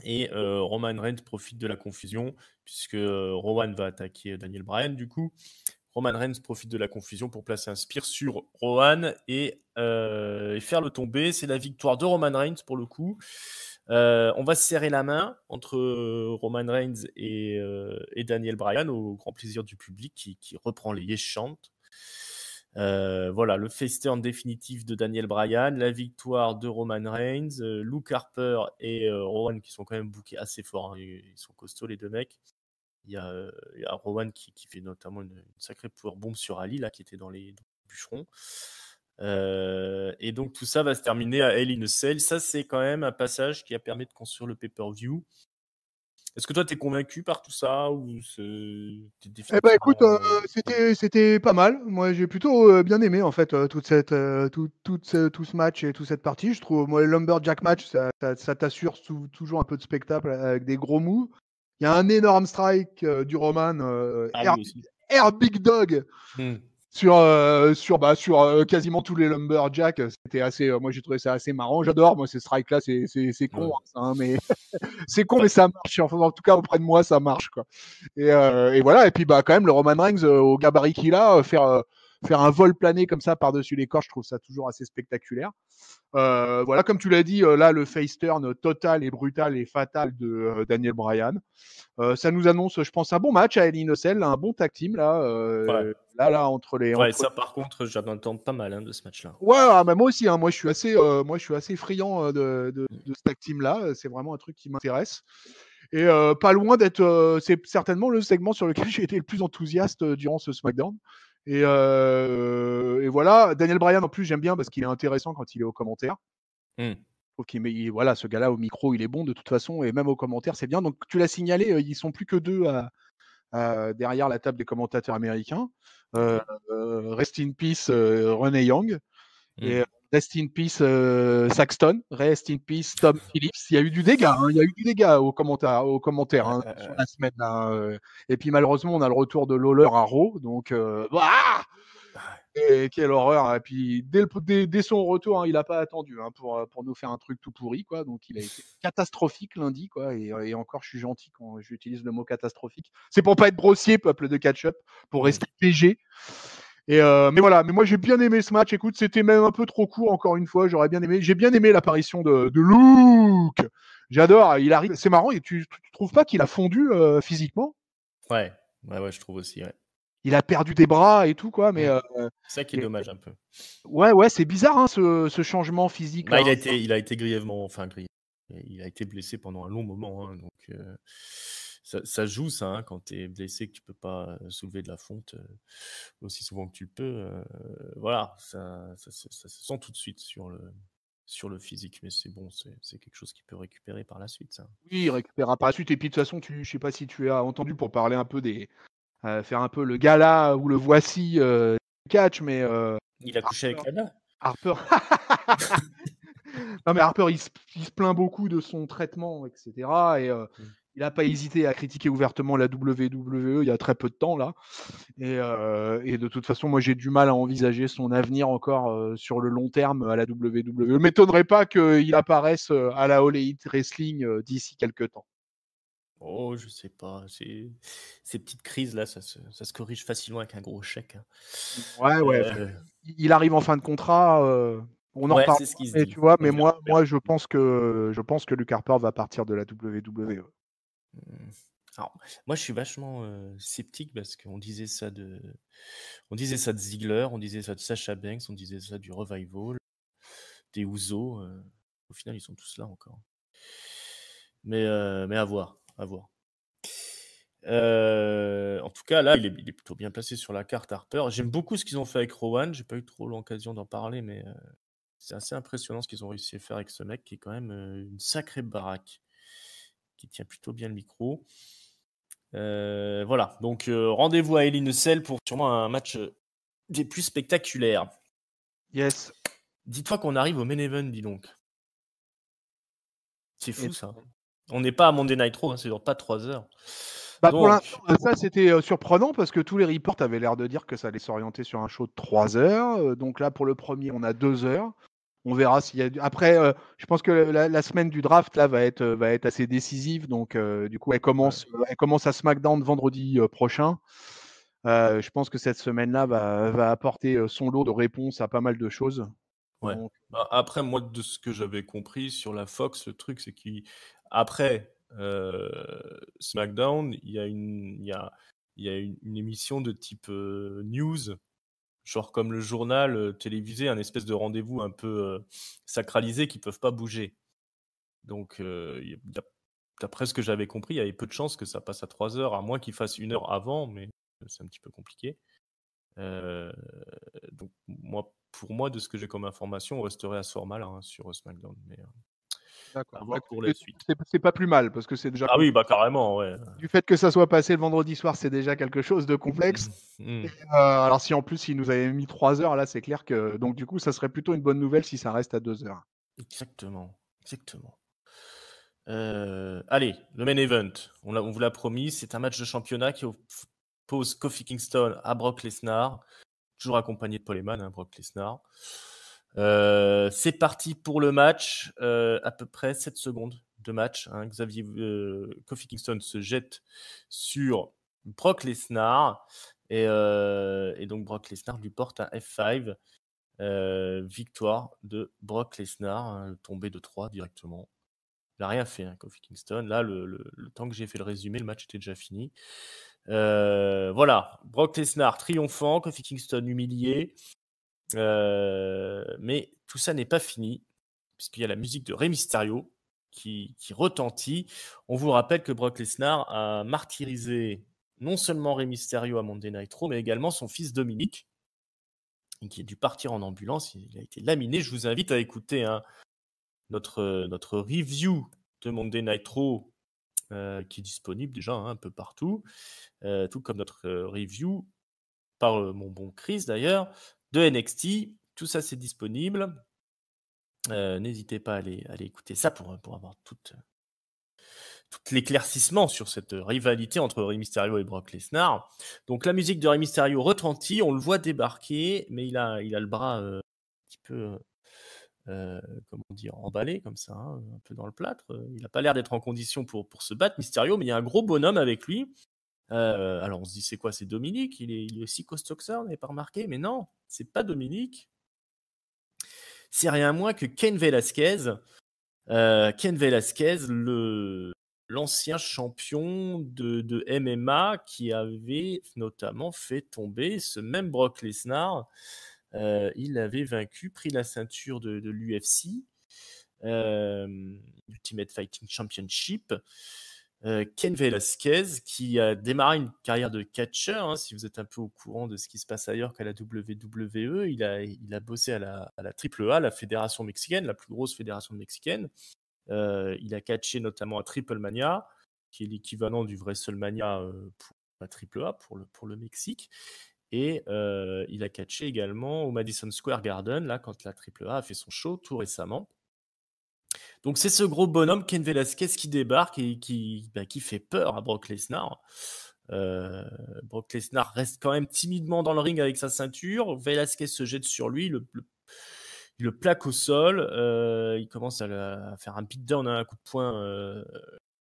Et Roman Reigns profite de la confusion, puisque Rowan va attaquer Daniel Bryan, du coup. Roman Reigns profite de la confusion pour placer un spear sur Rowan et faire le tomber. C'est la victoire de Roman Reigns pour le coup. On va se serrer la main entre Roman Reigns et Daniel Bryan au grand plaisir du public qui reprend les Yes Chant. Voilà, le face turn définitif de Daniel Bryan, la victoire de Roman Reigns, Luke Harper et Rowan qui sont quand même bookés assez forts. Hein, ils sont costauds les deux mecs. Il y a Rowan qui fait notamment une sacrée powerbomb sur Ali, là, qui était dans les bûcherons. Et donc tout ça va se terminer à Hell in a Cell. Ça, c'est quand même un passage qui a permis de construire le pay-per-view. Est-ce que toi, t'es convaincu par tout ça ou t'es Eh ben définitivement... écoute, c'était pas mal. Moi, j'ai plutôt bien aimé en fait tout ce match et toute cette partie. Je trouve, moi, le Lumberjack match, ça t'assure toujours un peu de spectacle avec des gros moves. Il y a un énorme strike du Roman, Ah oui, aussi. Air Big Dog sur quasiment tous les Lumberjacks. C'était assez, moi j'ai trouvé ça assez marrant. J'adore, moi ces strikes là, c'est con, Ouais. hein, mais c'est con, mais ça marche. Enfin, en tout cas auprès de moi, ça marche quoi. Et voilà. Et puis bah quand même le Roman Reigns au gabarit qu'il a, faire faire un vol plané comme ça par-dessus les cordes, je trouve ça toujours assez spectaculaire. Voilà, comme tu l'as dit, là, le face turn total et brutal et fatal de Daniel Bryan. Ça nous annonce, je pense, un bon match à Hell in a Cell, un bon tag team là, Ouais. là entre les. Ouais, ça par contre, j'en entends pas mal de ce match-là. Ouais, bah, moi aussi, hein, moi je suis assez friand de ce tag team là. C'est vraiment un truc qui m'intéresse. Et pas loin d'être, c'est certainement le segment sur lequel j'ai été le plus enthousiaste durant ce SmackDown. Et voilà, Daniel Bryan en plus j'aime bien parce qu'il est intéressant quand il est aux commentaires. Mm. Je trouve voilà, ce gars-là au micro, il est bon de toute façon, et même aux commentaires, c'est bien. Donc tu l'as signalé, ils sont plus que deux derrière la table des commentateurs américains. Rest in peace Renee Young. Et rest in peace Saxton, rest in peace Tom Phillips. Il y a eu du dégât, hein, il y a eu du dégât aux commentaires hein, sur la semaine. Là. Et puis malheureusement, on a le retour de Lawler à Raw, donc et quelle horreur. Et puis dès son retour, hein, il n'a pas attendu hein, pour nous faire un truc tout pourri, quoi. Donc il a été catastrophique lundi, quoi. Et encore, je suis gentil quand j'utilise le mot catastrophique. C'est pour pas être grossier, peuple de catch-up, pour rester PG. Mais voilà, mais moi j'ai bien aimé ce match. Écoute, c'était même un peu trop court encore une fois. J'aurais bien aimé. J'ai bien aimé l'apparition de Luke. J'adore. Il arrive. C'est marrant. Et tu trouves pas qu'il a fondu physiquement? Ouais, je trouve aussi. Ouais. Il a perdu des bras et tout quoi. Mais c'est ça qui est dommage un peu. Ouais, c'est bizarre hein, ce changement physique. Bah, là. il a été grièvement, il a été blessé pendant un long moment, hein, donc ça joue ça hein, quand tu es blessé que tu peux pas soulever de la fonte aussi souvent que tu le peux. Voilà, ça se sent tout de suite sur le physique, mais c'est bon, c'est quelque chose qui peut récupérer par la suite. Ça. Oui, il récupérera par la suite. Et puis de toute façon, je sais pas si tu as entendu pour parler un peu faire un peu le gala ou le voici catch, mais il a couché avec Lana. Harper. Non mais Harper, il se plaint beaucoup de son traitement, etc. Et il n'a pas hésité à critiquer ouvertement la WWE il y a très peu de temps là. Et de toute façon, moi j'ai du mal à envisager son avenir encore sur le long terme à la WWE. Je ne m'étonnerait pas qu'il apparaisse à la All Elite Wrestling d'ici quelques temps. Oh, je sais pas. Ces petites crises là, ça se corrige facilement avec un gros chèque. Hein. Ouais. Il arrive en fin de contrat. On en reparle. C'est ce qui se dit. Tu vois, mais moi, je pense que Luke Harper va partir de la WWE. Alors, moi, je suis vachement sceptique parce qu'on disait ça de Ziggler, on disait ça de Sasha Banks, on disait ça du Revival, des Usos. Au final, ils sont tous là encore. Mais à voir, à voir. En tout cas, là, il est plutôt bien placé sur la carte Harper. J'aime beaucoup ce qu'ils ont fait avec Rowan. J'ai pas eu trop l'occasion d'en parler, mais c'est assez impressionnant ce qu'ils ont réussi à faire avec ce mec qui est quand même une sacrée baraque, qui tient plutôt bien le micro. Voilà, donc rendez-vous à Hell in a Cell pour sûrement un match des plus spectaculaires. Yes. Dis-toi qu'on arrive au main event, dis donc. C'est fou ça. On n'est pas à Monday Night Raw, hein, ça dure pas 3 heures. Bah pour l'instant, ça c'était surprenant parce que tous les reports avaient l'air de dire que ça allait s'orienter sur un show de 3 heures. Donc là, pour le premier, on a 2 heures. On verra s'il y a. Après, je pense que la semaine du draft là va être assez décisive. Donc du coup, elle commence à SmackDown vendredi prochain. Je pense que cette semaine-là va apporter son lot de réponses à pas mal de choses. Ouais. Donc... Après, moi, de ce que j'avais compris sur la Fox, le truc, c'est qu'après SmackDown, il y a une émission de type news, genre comme le journal télévisé, un espèce de rendez-vous un peu sacralisé qui ne peuvent pas bouger. Donc, d'après ce que j'avais compris, il y avait peu de chances que ça passe à 3 heures, à moins qu'ils fassent 1 heure avant, mais c'est un petit peu compliqué. Donc, pour moi, de ce que j'ai comme information, on resterait à ce format-là sur SmackDown. Mais, D'accord. à voir pour la suite. C'est pas plus mal parce que c'est déjà. Ah oui, bah carrément, ouais. Du fait que ça soit passé le vendredi soir, c'est déjà quelque chose de complexe. Alors si en plus il nous avait mis 3 heures, là c'est clair que donc du coup ça serait plutôt une bonne nouvelle si ça reste à 2 heures. Exactement. Allez, le main event, on vous l'a promis, c'est un match de championnat qui oppose Kofi Kingston à Brock Lesnar, toujours accompagné de Paul Heyman, Brock Lesnar. C'est parti pour le match, à peu près 7 secondes de match. Kofi Kingston se jette sur Brock Lesnar. Et donc Brock Lesnar lui porte un F5. Victoire de Brock Lesnar, hein, tombé de 3 directement. Il n'a rien fait, hein, Kofi Kingston. Là, le temps que j'ai fait le résumé, le match était déjà fini. Voilà, Brock Lesnar triomphant, Kofi Kingston humilié. Mais tout ça n'est pas fini, puisqu'il y a la musique de Rey Mysterio qui retentit. On vous rappelle que Brock Lesnar a martyrisé non seulement Rey Mysterio à Monday Night Raw, mais également son fils Dominic, qui a dû partir en ambulance. Il a été laminé. Je vous invite à écouter notre review de Monday Night Raw, qui est disponible déjà un peu partout, tout comme notre review par mon bon Chris d'ailleurs, de NXT. Tout ça, c'est disponible. N'hésitez pas à aller écouter ça pour avoir tout l'éclaircissement sur cette rivalité entre Rey Mysterio et Brock Lesnar. Donc la musique de Rey Mysterio retentit, on le voit débarquer, mais il a le bras un petit peu comment dire, emballé comme ça, hein, un peu dans le plâtre. Il n'a pas l'air d'être en condition pour se battre, Mysterio, mais il y a un gros bonhomme avec lui. Alors on se dit, c'est quoi? C'est Dominique? Il est aussi costaud que ça, on n'avait pas remarqué? Mais non, c'est pas Dominique. C'est rien moins que Cain Velasquez. Cain Velasquez, l'ancien champion de MMA qui avait notamment fait tomber ce même Brock Lesnar. Il avait vaincu, pris la ceinture de l'UFC, Ultimate Fighting Championship. Cain Velasquez, qui a démarré une carrière de catcheur, hein, si vous êtes un peu au courant de ce qui se passe ailleurs qu'à la WWE, il a bossé à la AAA, la fédération mexicaine, la plus grosse fédération mexicaine. Il a catché notamment à Triple Mania, qui est l'équivalent du WrestleMania pour la AAA, pour le Mexique. Et il a catché également au Madison Square Garden, là, quand la AAA a fait son show tout récemment. Donc c'est ce gros bonhomme, Cain Velasquez, qui débarque et qui fait peur à Brock Lesnar. Brock Lesnar reste quand même timidement dans le ring avec sa ceinture. Velasquez se jette sur lui, il le plaque au sol. Il commence à faire un beatdown, un coup de poing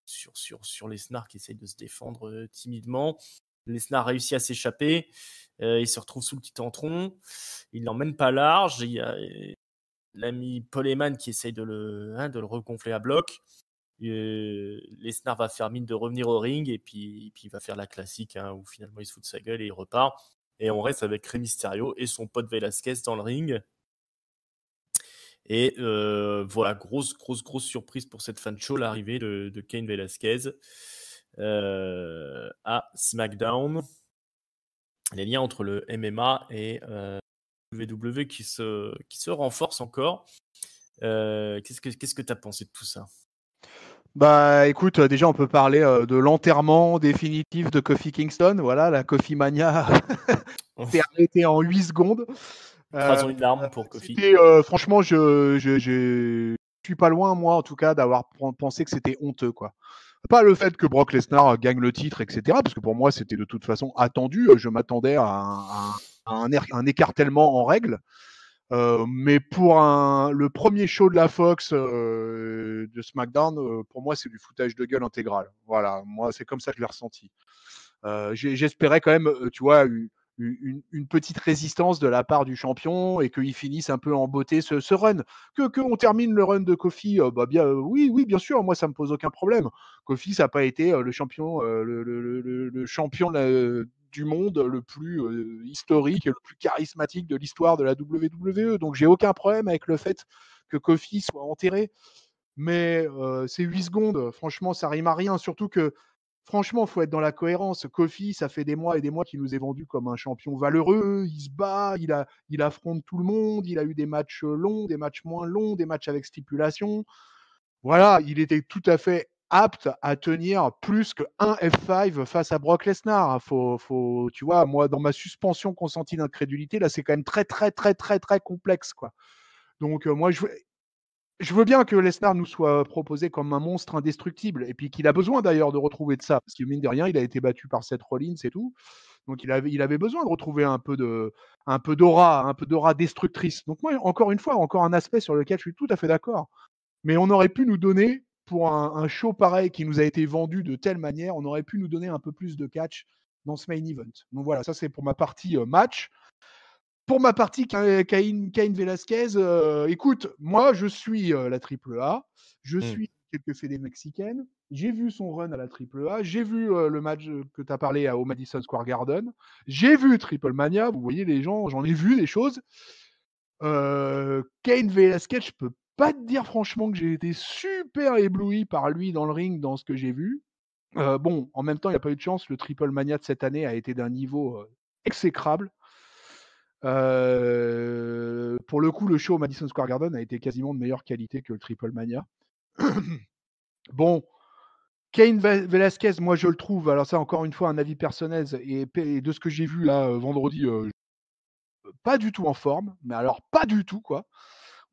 sur Lesnar qui essaye de se défendre timidement. Lesnar réussit à s'échapper. Il se retrouve sous le titantron. Il l'emmène pas large. Il y a l'ami Paul Heyman qui essaye de le regonfler à bloc. Lesnar va faire mine de revenir au ring et puis il va faire la classique, hein, où finalement il se fout de sa gueule et il repart. Et on reste avec Rey Mysterio et son pote Velasquez dans le ring. Et voilà, grosse surprise pour cette fan show, l'arrivée de Cain Velasquez à SmackDown. Les liens entre le MMA et WWE qui se renforcent encore. Qu'est-ce que tu as pensé de tout ça? Bah écoute, déjà on peut parler de l'enterrement définitif de Kofi Kingston. Voilà, la Kofi Mania s'est arrêtée en 8 secondes. Écrasons une larme pour Kofi. Franchement, je suis pas loin, moi en tout cas, d'avoir pensé que c'était honteux, quoi. Pas le fait que Brock Lesnar gagne le titre, etc., parce que pour moi c'était de toute façon attendu. Je m'attendais à un écartèlement en règle. Mais pour le premier show de la Fox de SmackDown, pour moi, c'est du foutage de gueule intégral. Voilà, moi, c'est comme ça que je l'ai ressenti. J'espérais quand même, tu vois, une petite résistance de la part du champion et qu'il finisse un peu en beauté ce run. Que on termine le run de Kofi, oui, bien sûr, moi, ça me pose aucun problème. Kofi, ça n'a pas été le champion, le champion du monde le plus historique et le plus charismatique de l'histoire de la WWE. Donc, j'ai aucun problème avec le fait que Kofi soit enterré. Mais ces 8 secondes, franchement, ça rime à rien. Surtout que, franchement, il faut être dans la cohérence. Kofi, ça fait des mois et des mois qu'il nous est vendu comme un champion valeureux. Il se bat, il affronte tout le monde. Il a eu des matchs longs, des matchs moins longs, des matchs avec stipulation. Voilà, il était tout à fait apte à tenir plus qu'un F5 face à Brock Lesnar. Tu vois, moi, dans ma suspension consentie d'incrédulité, là, c'est quand même très, très, très, très, très complexe, quoi. Donc, moi, je veux bien que Lesnar nous soit proposé comme un monstre indestructible, et puis qu'il a besoin d'ailleurs de retrouver de ça, parce que mine de rien, il a été battu par Seth Rollins et tout. Donc, il avait besoin de retrouver un peu d'aura destructrice. Donc, moi, encore une fois, encore un aspect sur lequel je suis tout à fait d'accord. Mais on aurait pu nous donner, pour un show pareil qui nous a été vendu de telle manière, on aurait pu nous donner un peu plus de catch dans ce main event. Donc voilà, ça c'est pour ma partie match. Pour ma partie Cain Velasquez, écoute, moi je suis la AAA, je suis quelques fédés mexicaines, j'ai vu son run à la AAA, j'ai vu le match que tu as parlé au Madison Square Garden, j'ai vu Triple Mania, vous voyez les gens, j'en ai vu des choses. Cain Velasquez, je peux pas te dire franchement que j'ai été super ébloui par lui dans le ring, dans ce que j'ai vu. Bon, en même temps, il n'a pas eu de chance, le Triple Mania de cette année a été d'un niveau exécrable. Pour le coup, le show au Madison Square Garden a été quasiment de meilleure qualité que le Triple Mania. Bon, Cain Velasquez, moi je le trouve, alors ça encore une fois un avis personnel, et de ce que j'ai vu là vendredi, pas du tout en forme, mais alors pas du tout quoi.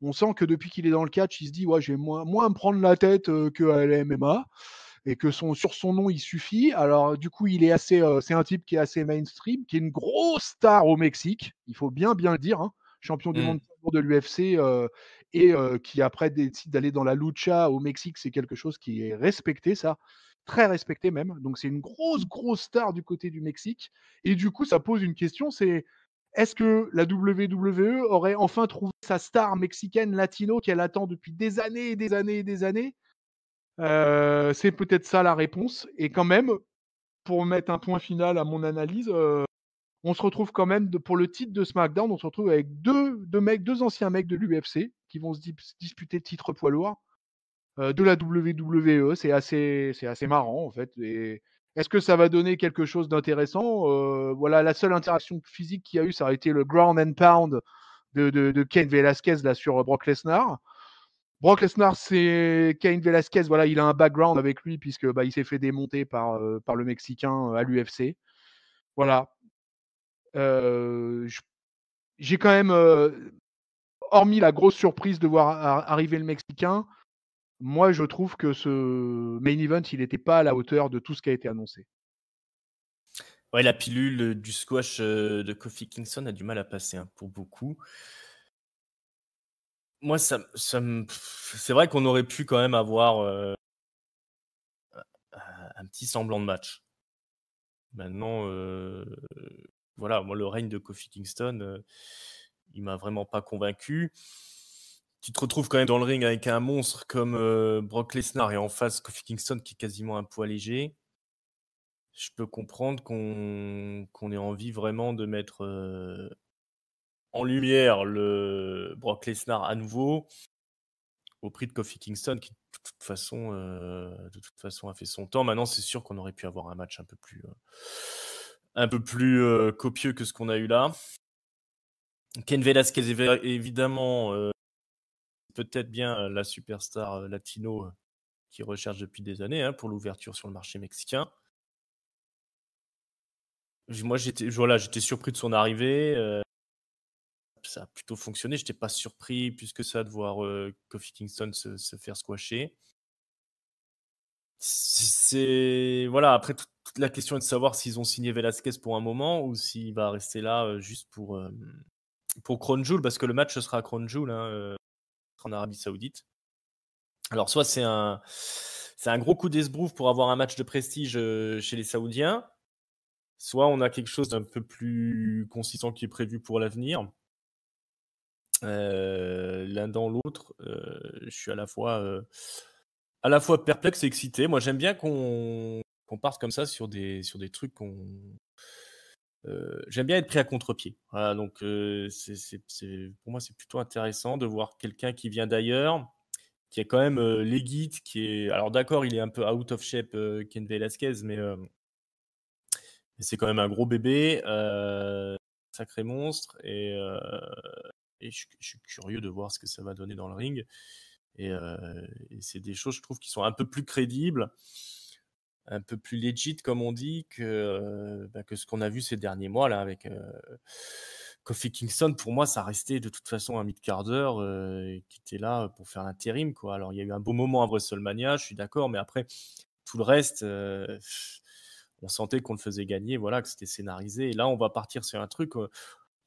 On sent que depuis qu'il est dans le catch, il se dit ouais, je vais moins me prendre la tête que à la MMA, et que sur son nom il suffit. Alors du coup, il est assez, c'est un type qui est assez mainstream, qui est une grosse star au Mexique. Il faut bien le dire, hein, champion du monde de l'UFC et qui après décide d'aller dans la lucha au Mexique, c'est quelque chose qui est respecté, ça, très respecté même. Donc c'est une grosse star du côté du Mexique. Et du coup, ça pose une question, c'est est-ce que la WWE aurait enfin trouvé sa star mexicaine latino qu'elle attend depuis des années et des années et des années? C'est peut-être ça la réponse. Et quand même, pour mettre un point final à mon analyse, on se retrouve quand même pour le titre de SmackDown, on se retrouve avec deux anciens mecs de l'UFC qui vont se disputer le titre poids lourd de la WWE. C'est assez marrant en fait. Et est-ce que ça va donner quelque chose d'intéressant? Voilà, la seule interaction physique qu'il y a eu, ça a été le ground and pound de Cain Velasquez là sur Brock Lesnar. Brock Lesnar, c'est Cain Velasquez, voilà, il a un background avec lui puisque il s'est fait démonter par le Mexicain à l'UFC. Voilà. J'ai quand même, hormis la grosse surprise de voir arriver le Mexicain, moi je trouve que ce main event, il n'était pas à la hauteur de tout ce qui a été annoncé. Ouais, la pilule du squash de Kofi Kingston a du mal à passer pour beaucoup. Moi, c'est vrai qu'on aurait pu quand même avoir un petit semblant de match. Maintenant, voilà, moi, le règne de Kofi Kingston, il m'a vraiment pas convaincu. Tu te retrouves quand même dans le ring avec un monstre comme Brock Lesnar et en face Kofi Kingston qui est quasiment un poids léger. Je peux comprendre qu'on ait envie vraiment de mettre en lumière le Brock Lesnar à nouveau au prix de Kofi Kingston qui de toute façon a fait son temps. Maintenant, c'est sûr qu'on aurait pu avoir un match un peu plus copieux que ce qu'on a eu là. Cain Velasquez, évidemment, peut-être bien la superstar latino qui recherche depuis des années pour l'ouverture sur le marché mexicain. Moi, j'étais surpris de son arrivée. Ça a plutôt fonctionné. Je n'étais pas surpris plus que ça de voir Kofi Kingston se faire squasher. Voilà, après, toute la question est de savoir s'ils ont signé Velasquez pour un moment ou s'il va rester là juste pour Crown Jewel, parce que le match sera à Crown Jewel en Arabie Saoudite. Alors, soit c'est un gros coup d'esbrouf pour avoir un match de prestige chez les Saoudiens, soit on a quelque chose d'un peu plus consistant qui est prévu pour l'avenir. L'un dans l'autre, je suis à la fois perplexe et excité. Moi, j'aime bien qu'on parte comme ça sur des trucs j'aime bien être pris à contre-pied. Voilà, donc pour moi, c'est plutôt intéressant de voir quelqu'un qui vient d'ailleurs, qui est quand même legit, qui est... Alors d'accord, il est un peu out of shape, Cain Velasquez, mais c'est quand même un gros bébé, sacré monstre, et je suis curieux de voir ce que ça va donner dans le ring. Et c'est des choses, je trouve, qui sont un peu plus crédibles, un peu plus legit, comme on dit, que ce qu'on a vu ces derniers mois là avec Kofi Kingston. Pour moi, ça restait de toute façon un mid-carder qui était là pour faire l'intérim, quoi. Alors, il y a eu un beau moment à WrestleMania, je suis d'accord, mais après, tout le reste, on sentait qu'on le faisait gagner, voilà, que c'était scénarisé. Et là, on va partir sur un truc... il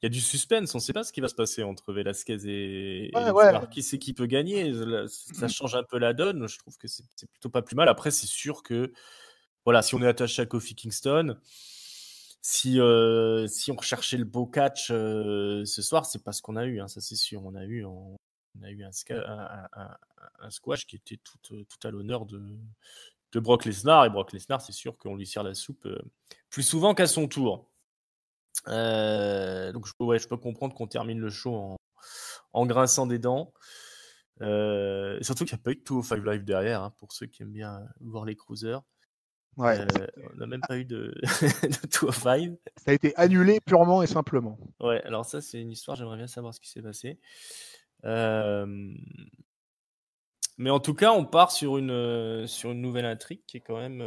y a du suspense, on ne sait pas ce qui va se passer entre Velasquez et Lesnar. Qui c'est qui peut gagner? Ça change un peu la donne. Je trouve que c'est plutôt pas plus mal. Après, c'est sûr que voilà, si on est attaché à Kofi Kingston, si on recherchait le beau catch ce soir, c'est pas ce qu'on a eu, hein, ça c'est sûr. On a eu un squash qui était tout à l'honneur de Brock Lesnar. Et Brock Lesnar, c'est sûr qu'on lui sert la soupe plus souvent qu'à son tour. Donc je peux comprendre qu'on termine le show en grinçant des dents. Surtout qu'il n'y a pas eu de 205 Live derrière, hein, pour ceux qui aiment bien voir les cruisers. Ouais, On n'a même pas eu de 205. ça a été annulé purement et simplement. Ouais, alors ça, c'est une histoire, j'aimerais bien savoir ce qui s'est passé. Mais en tout cas, on part sur une nouvelle intrigue qui est quand même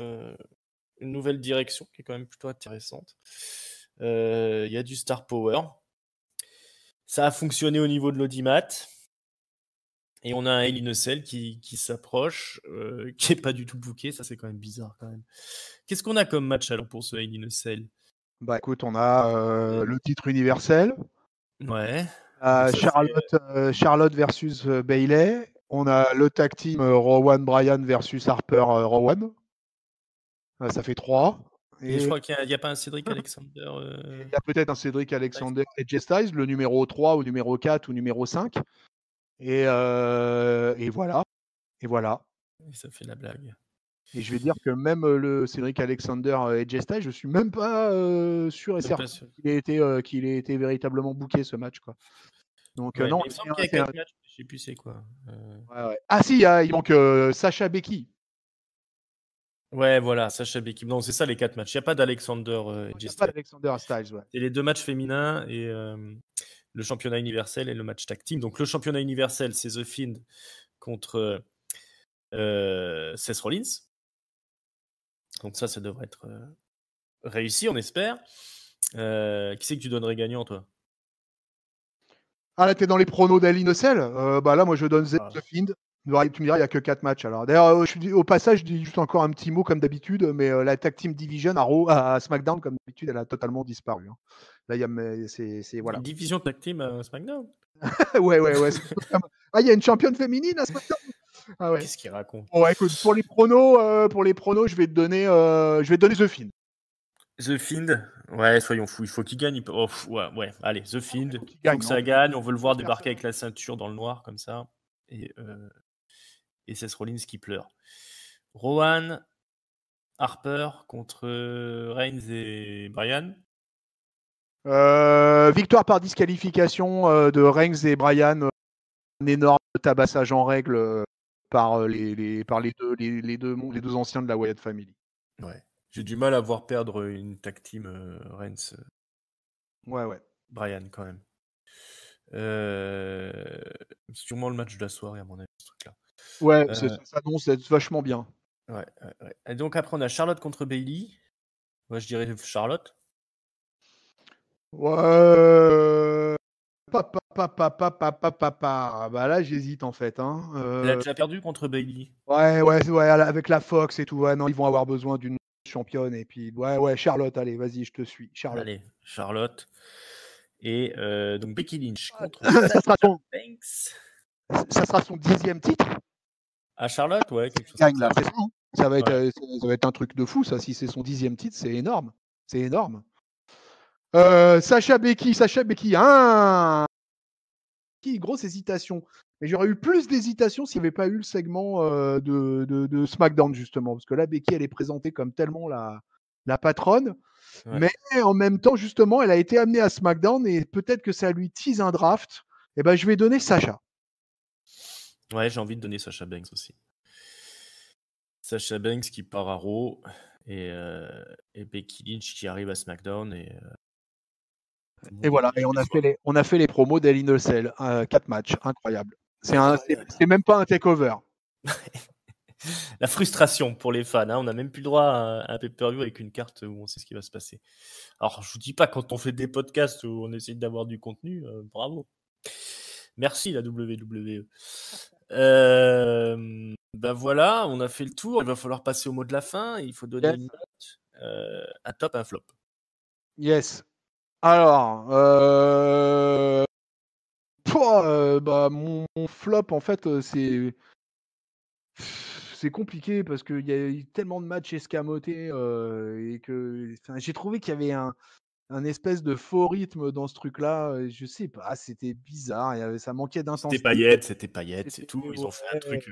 une nouvelle direction qui est quand même plutôt intéressante. Il y a du star power. Ça a fonctionné au niveau de l'audimat. Et on a un Hell in a Cell qui s'approche, qui est pas du tout booké. Ça, c'est quand même bizarre quand même. Qu'est-ce qu'on a comme match alors pour ce Hell in a Cell? Bah écoute, on a le titre universel. Ouais. Charlotte versus Bayley. On a le tag team Rowan Bryan versus Harper Rowan. Ça fait 3. Et je crois qu'il n'y a pas un Cédric Alexander. Il y a peut-être un Cédric Alexander et Jay Styles, le numéro 3 ou numéro 4 ou numéro 5. Et voilà. Et voilà. Et ça fait la blague. Et je vais dire que même le Cédric Alexander et Jay Styles, je suis même pas sûr et certain qu'il ait été véritablement booké ce match, quoi. Donc ouais, non, il me semble qu'il y a 4 matchs, je sais plus c'est quoi. Ouais. Ah si, il manque Sacha Becky. Ouais, voilà, Sacha Becky. Non, c'est ça les 4 matchs. Il n'y a pas d'Alexander et Jay Il n'y a pas Styles. d'Alexander Styles, ouais. C'est les 2 matchs féminins et le championnat universel et le match tag team. Donc le championnat universel, c'est The Fiend contre Seth Rollins. Donc ça devrait être réussi, on espère. Qui c'est que tu donnerais gagnant, toi? Ah là, t'es dans les pronos d'Hell in a Cell. Bah là, moi, je donne The Fiend. Tu me diras, il n'y a que 4 matchs. Alors, d'ailleurs, au passage, je dis juste encore un petit mot comme d'habitude, mais la Tag Team Division à SmackDown, comme d'habitude, elle a totalement disparu. Hein. Là, voilà. Une division tag team à SmackDown? ouais. Ah, il y a une championne féminine à SmackDown. Ah ouais. Qu'est-ce qu'il raconte? Bon, écoute, pour les pronos, je vais te donner The Fiend. The Fiend, ouais, soyons fous, il faut qu'il gagne. Ouais, allez, The Fiend, il faut que ça gagne. On veut le voir débarquer avec la ceinture dans le noir comme ça. Et Seth Rollins qui pleure. Rowan, Harper contre Reigns et Bryan. Victoire par disqualification de Reigns et Bryan. Un énorme tabassage en règle par les deux anciens de la Wyatt Family. Ouais. J'ai du mal à voir perdre une tag team Reigns. Ouais. Bryan quand même. Sûrement le match de la soirée à mon avis, ce truc-là. Ouais, ça s'annonce être vachement bien. Ouais. Et donc après on a Charlotte contre Bayley. Moi je dirais Charlotte. Ouais. Bah là j'hésite en fait. Hein. Elle a déjà perdu contre Bayley. Ouais, avec la Fox et tout. Ouais, non, ils vont avoir besoin d'une championne. Et puis, ouais, Charlotte, allez, vas-y, je te suis. Charlotte. Allez, Charlotte. Et donc Becky Lynch contre Banks. Ça sera son 10e titre. À Charlotte, ouais, quelque chose comme ça. Ça va être un truc de fou, ça. Si c'est son 10e titre, c'est énorme. C'est énorme. Sacha Becky, grosse hésitation. Mais j'aurais eu plus d'hésitation s'il n'y avait pas eu le segment de SmackDown, justement. Parce que là, Becky, elle est présentée comme tellement la patronne. Ouais. Mais en même temps, justement, elle a été amenée à SmackDown et peut-être que ça lui tease un draft. Et ben, je vais donner Sacha. Ouais, j'ai envie de donner Sacha Banks aussi. Sacha Banks qui part à Raw et Becky Lynch qui arrive à SmackDown et voilà, et on a fait les promos d'Hell in a Cell, 4 matchs, incroyable. C'est même pas un takeover. La frustration pour les fans, hein. On n'a même plus le droit à un pay-per-view avec une carte où on sait ce qui va se passer. Alors, je vous dis pas quand on fait des podcasts où on essaie d'avoir du contenu, bravo. Merci la WWE. Ben voilà, on a fait le tour. Il va falloir passer au mot de la fin. Il faut donner une note, un top, un flop. Yes. Alors, mon flop, en fait, c'est compliqué parce qu'il y a eu tellement de matchs escamotés et que j'ai trouvé qu'il y avait un espèce de faux rythme dans ce truc-là. Je sais pas, c'était bizarre. Ça manquait d'intensité. C'était Payet, c'est tout. Ils ont fait un truc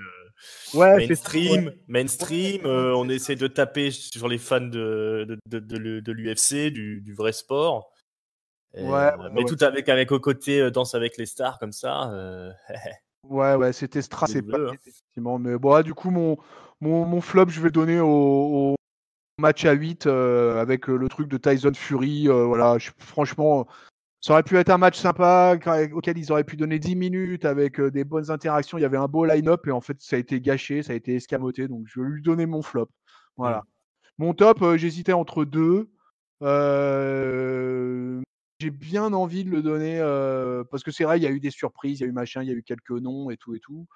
Ouais, c'est ça. mainstream. On essaie de taper sur les fans de l'UFC, du vrai sport. Mais tout avec au côté Danse avec les stars comme ça. Ouais, c'était Strass et WWE, Payet, effectivement. Mais bon, du coup, mon flop, je vais donner au match à 8 avec le truc de Tyson Fury. Voilà, franchement, ça aurait pu être un match sympa auquel ils auraient pu donner 10 minutes avec des bonnes interactions. Il y avait un beau line-up et en fait, ça a été gâché, ça a été escamoté. Donc, je vais lui donner mon flop. Voilà. Mon top, j'hésitais entre deux. J'ai bien envie de le donner parce que c'est vrai, il y a eu des surprises, il y a eu machin, il y a eu quelques noms et tout et tout.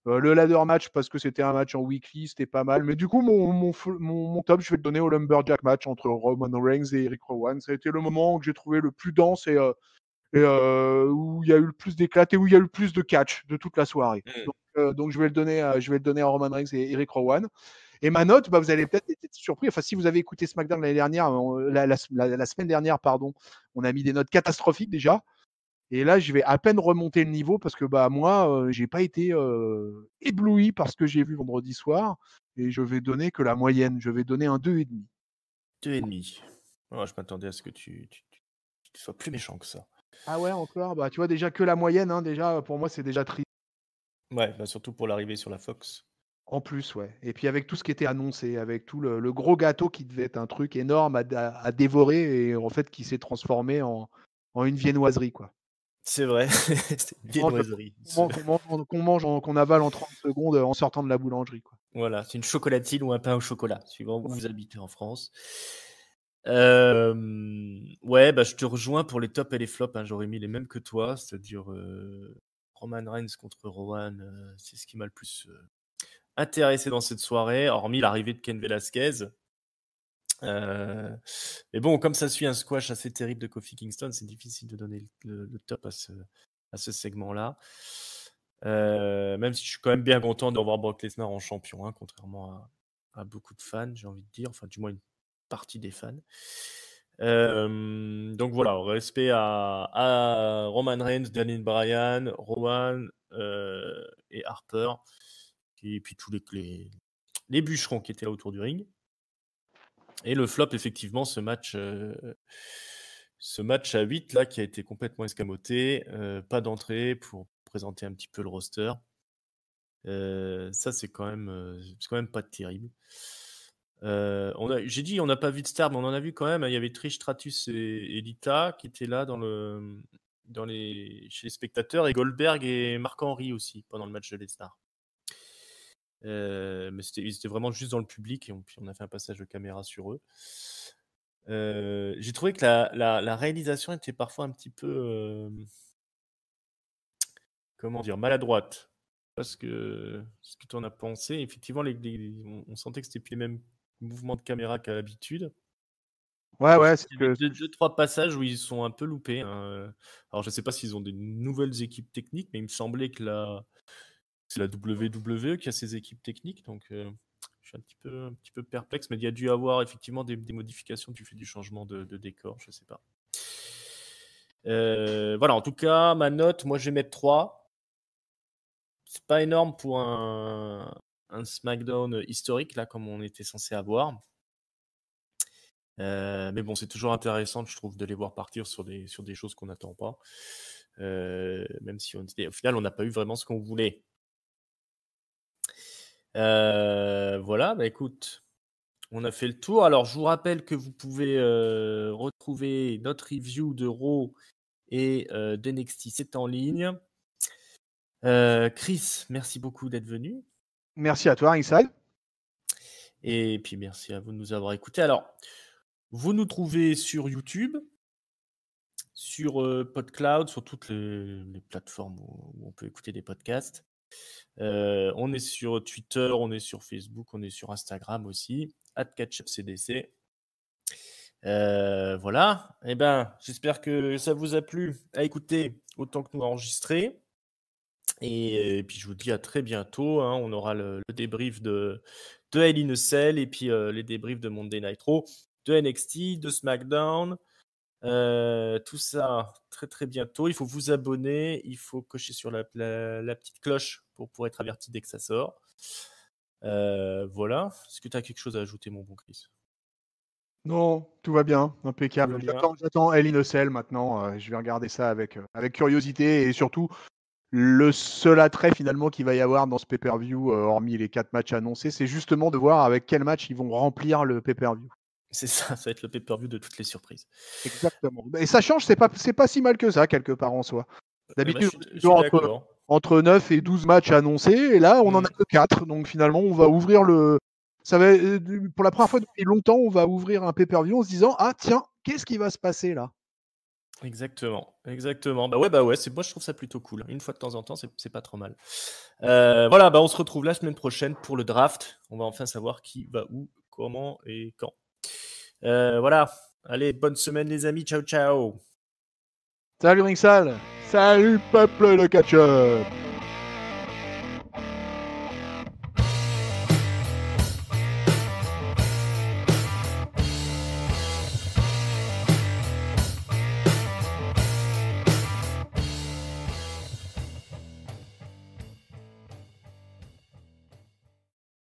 Le ladder match parce que c'était un match en weekly, c'était pas mal. Mais du coup, mon top, je vais le donner au Lumberjack match entre Roman Reigns et Eric Rowan. Ça a été le moment que j'ai trouvé le plus dense et où il y a eu le plus d'éclat et où il y a eu le plus de catch de toute la soirée. Donc je vais le donner à Roman Reigns et Eric Rowan. Et ma note, vous allez peut-être être surpris. Enfin, si vous avez écouté SmackDown l'année dernière, la semaine dernière, pardon, on a mis des notes catastrophiques déjà. Et là, je vais à peine remonter le niveau parce que moi, j'ai pas été ébloui par ce que j'ai vu vendredi soir. Et je vais donner que la moyenne. Je vais donner un 2,5. 2,5. Oh, je m'attendais à ce que tu sois plus méchant que ça. Ah ouais, encore tu vois, déjà que la moyenne, déjà, pour moi, c'est déjà triste. Ouais, surtout pour l'arrivée sur la Fox. En plus, ouais. Et puis avec tout ce qui était annoncé, avec tout le gros gâteau qui devait être un truc énorme à dévorer et en fait qui s'est transformé en une viennoiserie, quoi. C'est vrai, c'est une viennoiserie. Qu'on avale en 30 secondes en sortant de la boulangerie, quoi. Voilà, c'est une chocolatine ou un pain au chocolat, suivant où vous habitez en France. Ouais, je te rejoins pour les tops et les flops. J'aurais mis les mêmes que toi, c'est-à-dire Roman Reigns contre Rowan, c'est ce qui m'a le plus intéressé dans cette soirée, hormis l'arrivée de Ken Velasquez. Mais bon, comme ça suit un squash assez terrible de Kofi Kingston, c'est difficile de donner le top à ce segment-là. Même si je suis quand même bien content de revoir Brock Lesnar en champion, contrairement à beaucoup de fans, j'ai envie de dire, enfin du moins une partie des fans. Donc voilà, respect à Roman Reigns, Daniel Bryan, Rowan et Harper, et puis tous les bûcherons qui étaient là autour du ring. Et le flop, effectivement, ce match à 8 là, qui a été complètement escamoté, pas d'entrée pour présenter un petit peu le roster. Ça, c'est quand même pas terrible. J'ai dit, on n'a pas vu de star, mais on en a vu quand même. Il y avait Trish Stratus et Lita qui étaient là chez les spectateurs, et Goldberg et Marc-Henry aussi pendant le match de Lesnar. Mais ils étaient vraiment juste dans le public et puis on a fait un passage de caméra sur eux. J'ai trouvé que la réalisation était parfois un petit peu comment dire, maladroite. Parce que ce que tu en as pensé, effectivement, on sentait que c'était plus les mêmes mouvements de caméra qu'à l'habitude. Ouais, c'est que... deux, trois passages où ils sont un peu loupés. Alors, je ne sais pas s'ils ont des nouvelles équipes techniques, mais il me semblait que c'est la WWE qui a ses équipes techniques, donc je suis un petit peu perplexe, mais il y a dû avoir effectivement des modifications du fait du changement de décor, je ne sais pas. Voilà, en tout cas, ma note, moi je vais mettre 3. C'est pas énorme pour un SmackDown historique, là, comme on était censé avoir. Mais bon, c'est toujours intéressant, je trouve, de les voir partir sur des choses qu'on n'attend pas. Même si au final, on n'a pas eu vraiment ce qu'on voulait. Voilà, écoute, on a fait le tour. Alors, je vous rappelle que vous pouvez retrouver notre review de Raw et d'NXT, c'est en ligne. Chris, merci beaucoup d'être venu. Merci à toi, Inside. Et puis, merci à vous de nous avoir écoutés. Alors, vous nous trouvez sur YouTube, sur PodCloud, sur toutes les plateformes où on peut écouter des podcasts. On est sur Twitter, on est sur Facebook, on est sur Instagram aussi, @catchupcdc. Voilà. Eh ben, j'espère que ça vous a plu à écouter autant que nous enregistrer. Et puis je vous dis à très bientôt. On aura le débrief de Hell in a Cell et puis les débriefs de Monday Night Raw. de NXT, de SmackDown. Tout ça très très bientôt. Il faut vous abonner, il faut cocher sur la petite cloche pour être averti dès que ça sort. Voilà. Est-ce que tu as quelque chose à ajouter, mon bon Chris? Non, tout va bien, impeccable. Tout va bien. J'attends Hell in a Cell maintenant. Je vais regarder ça avec curiosité et surtout le seul attrait finalement qu'il va y avoir dans ce pay-per-view, hormis les 4 matchs annoncés, c'est justement de voir avec quel match ils vont remplir le pay-per-view. C'est ça va être le pay-per-view de toutes les surprises. Exactement. Et ça change, c'est pas si mal que ça quelque part en soi. D'habitude, Je suis d'accord. entre 9 et 12 matchs annoncés, et là, on en a que 4. Donc finalement, on va ouvrir ça va, pour la première fois depuis longtemps, on va ouvrir un pay-per-view en se disant ah tiens, qu'est-ce qui va se passer là? Exactement. Bah ouais, moi je trouve ça plutôt cool. Une fois de temps en temps, c'est pas trop mal. Voilà, on se retrouve la semaine prochaine pour le draft. On va enfin savoir qui va où, comment et quand. Voilà. Allez, bonne semaine les amis. Ciao, ciao. Salut Ringsal, salut peuple de catch-up.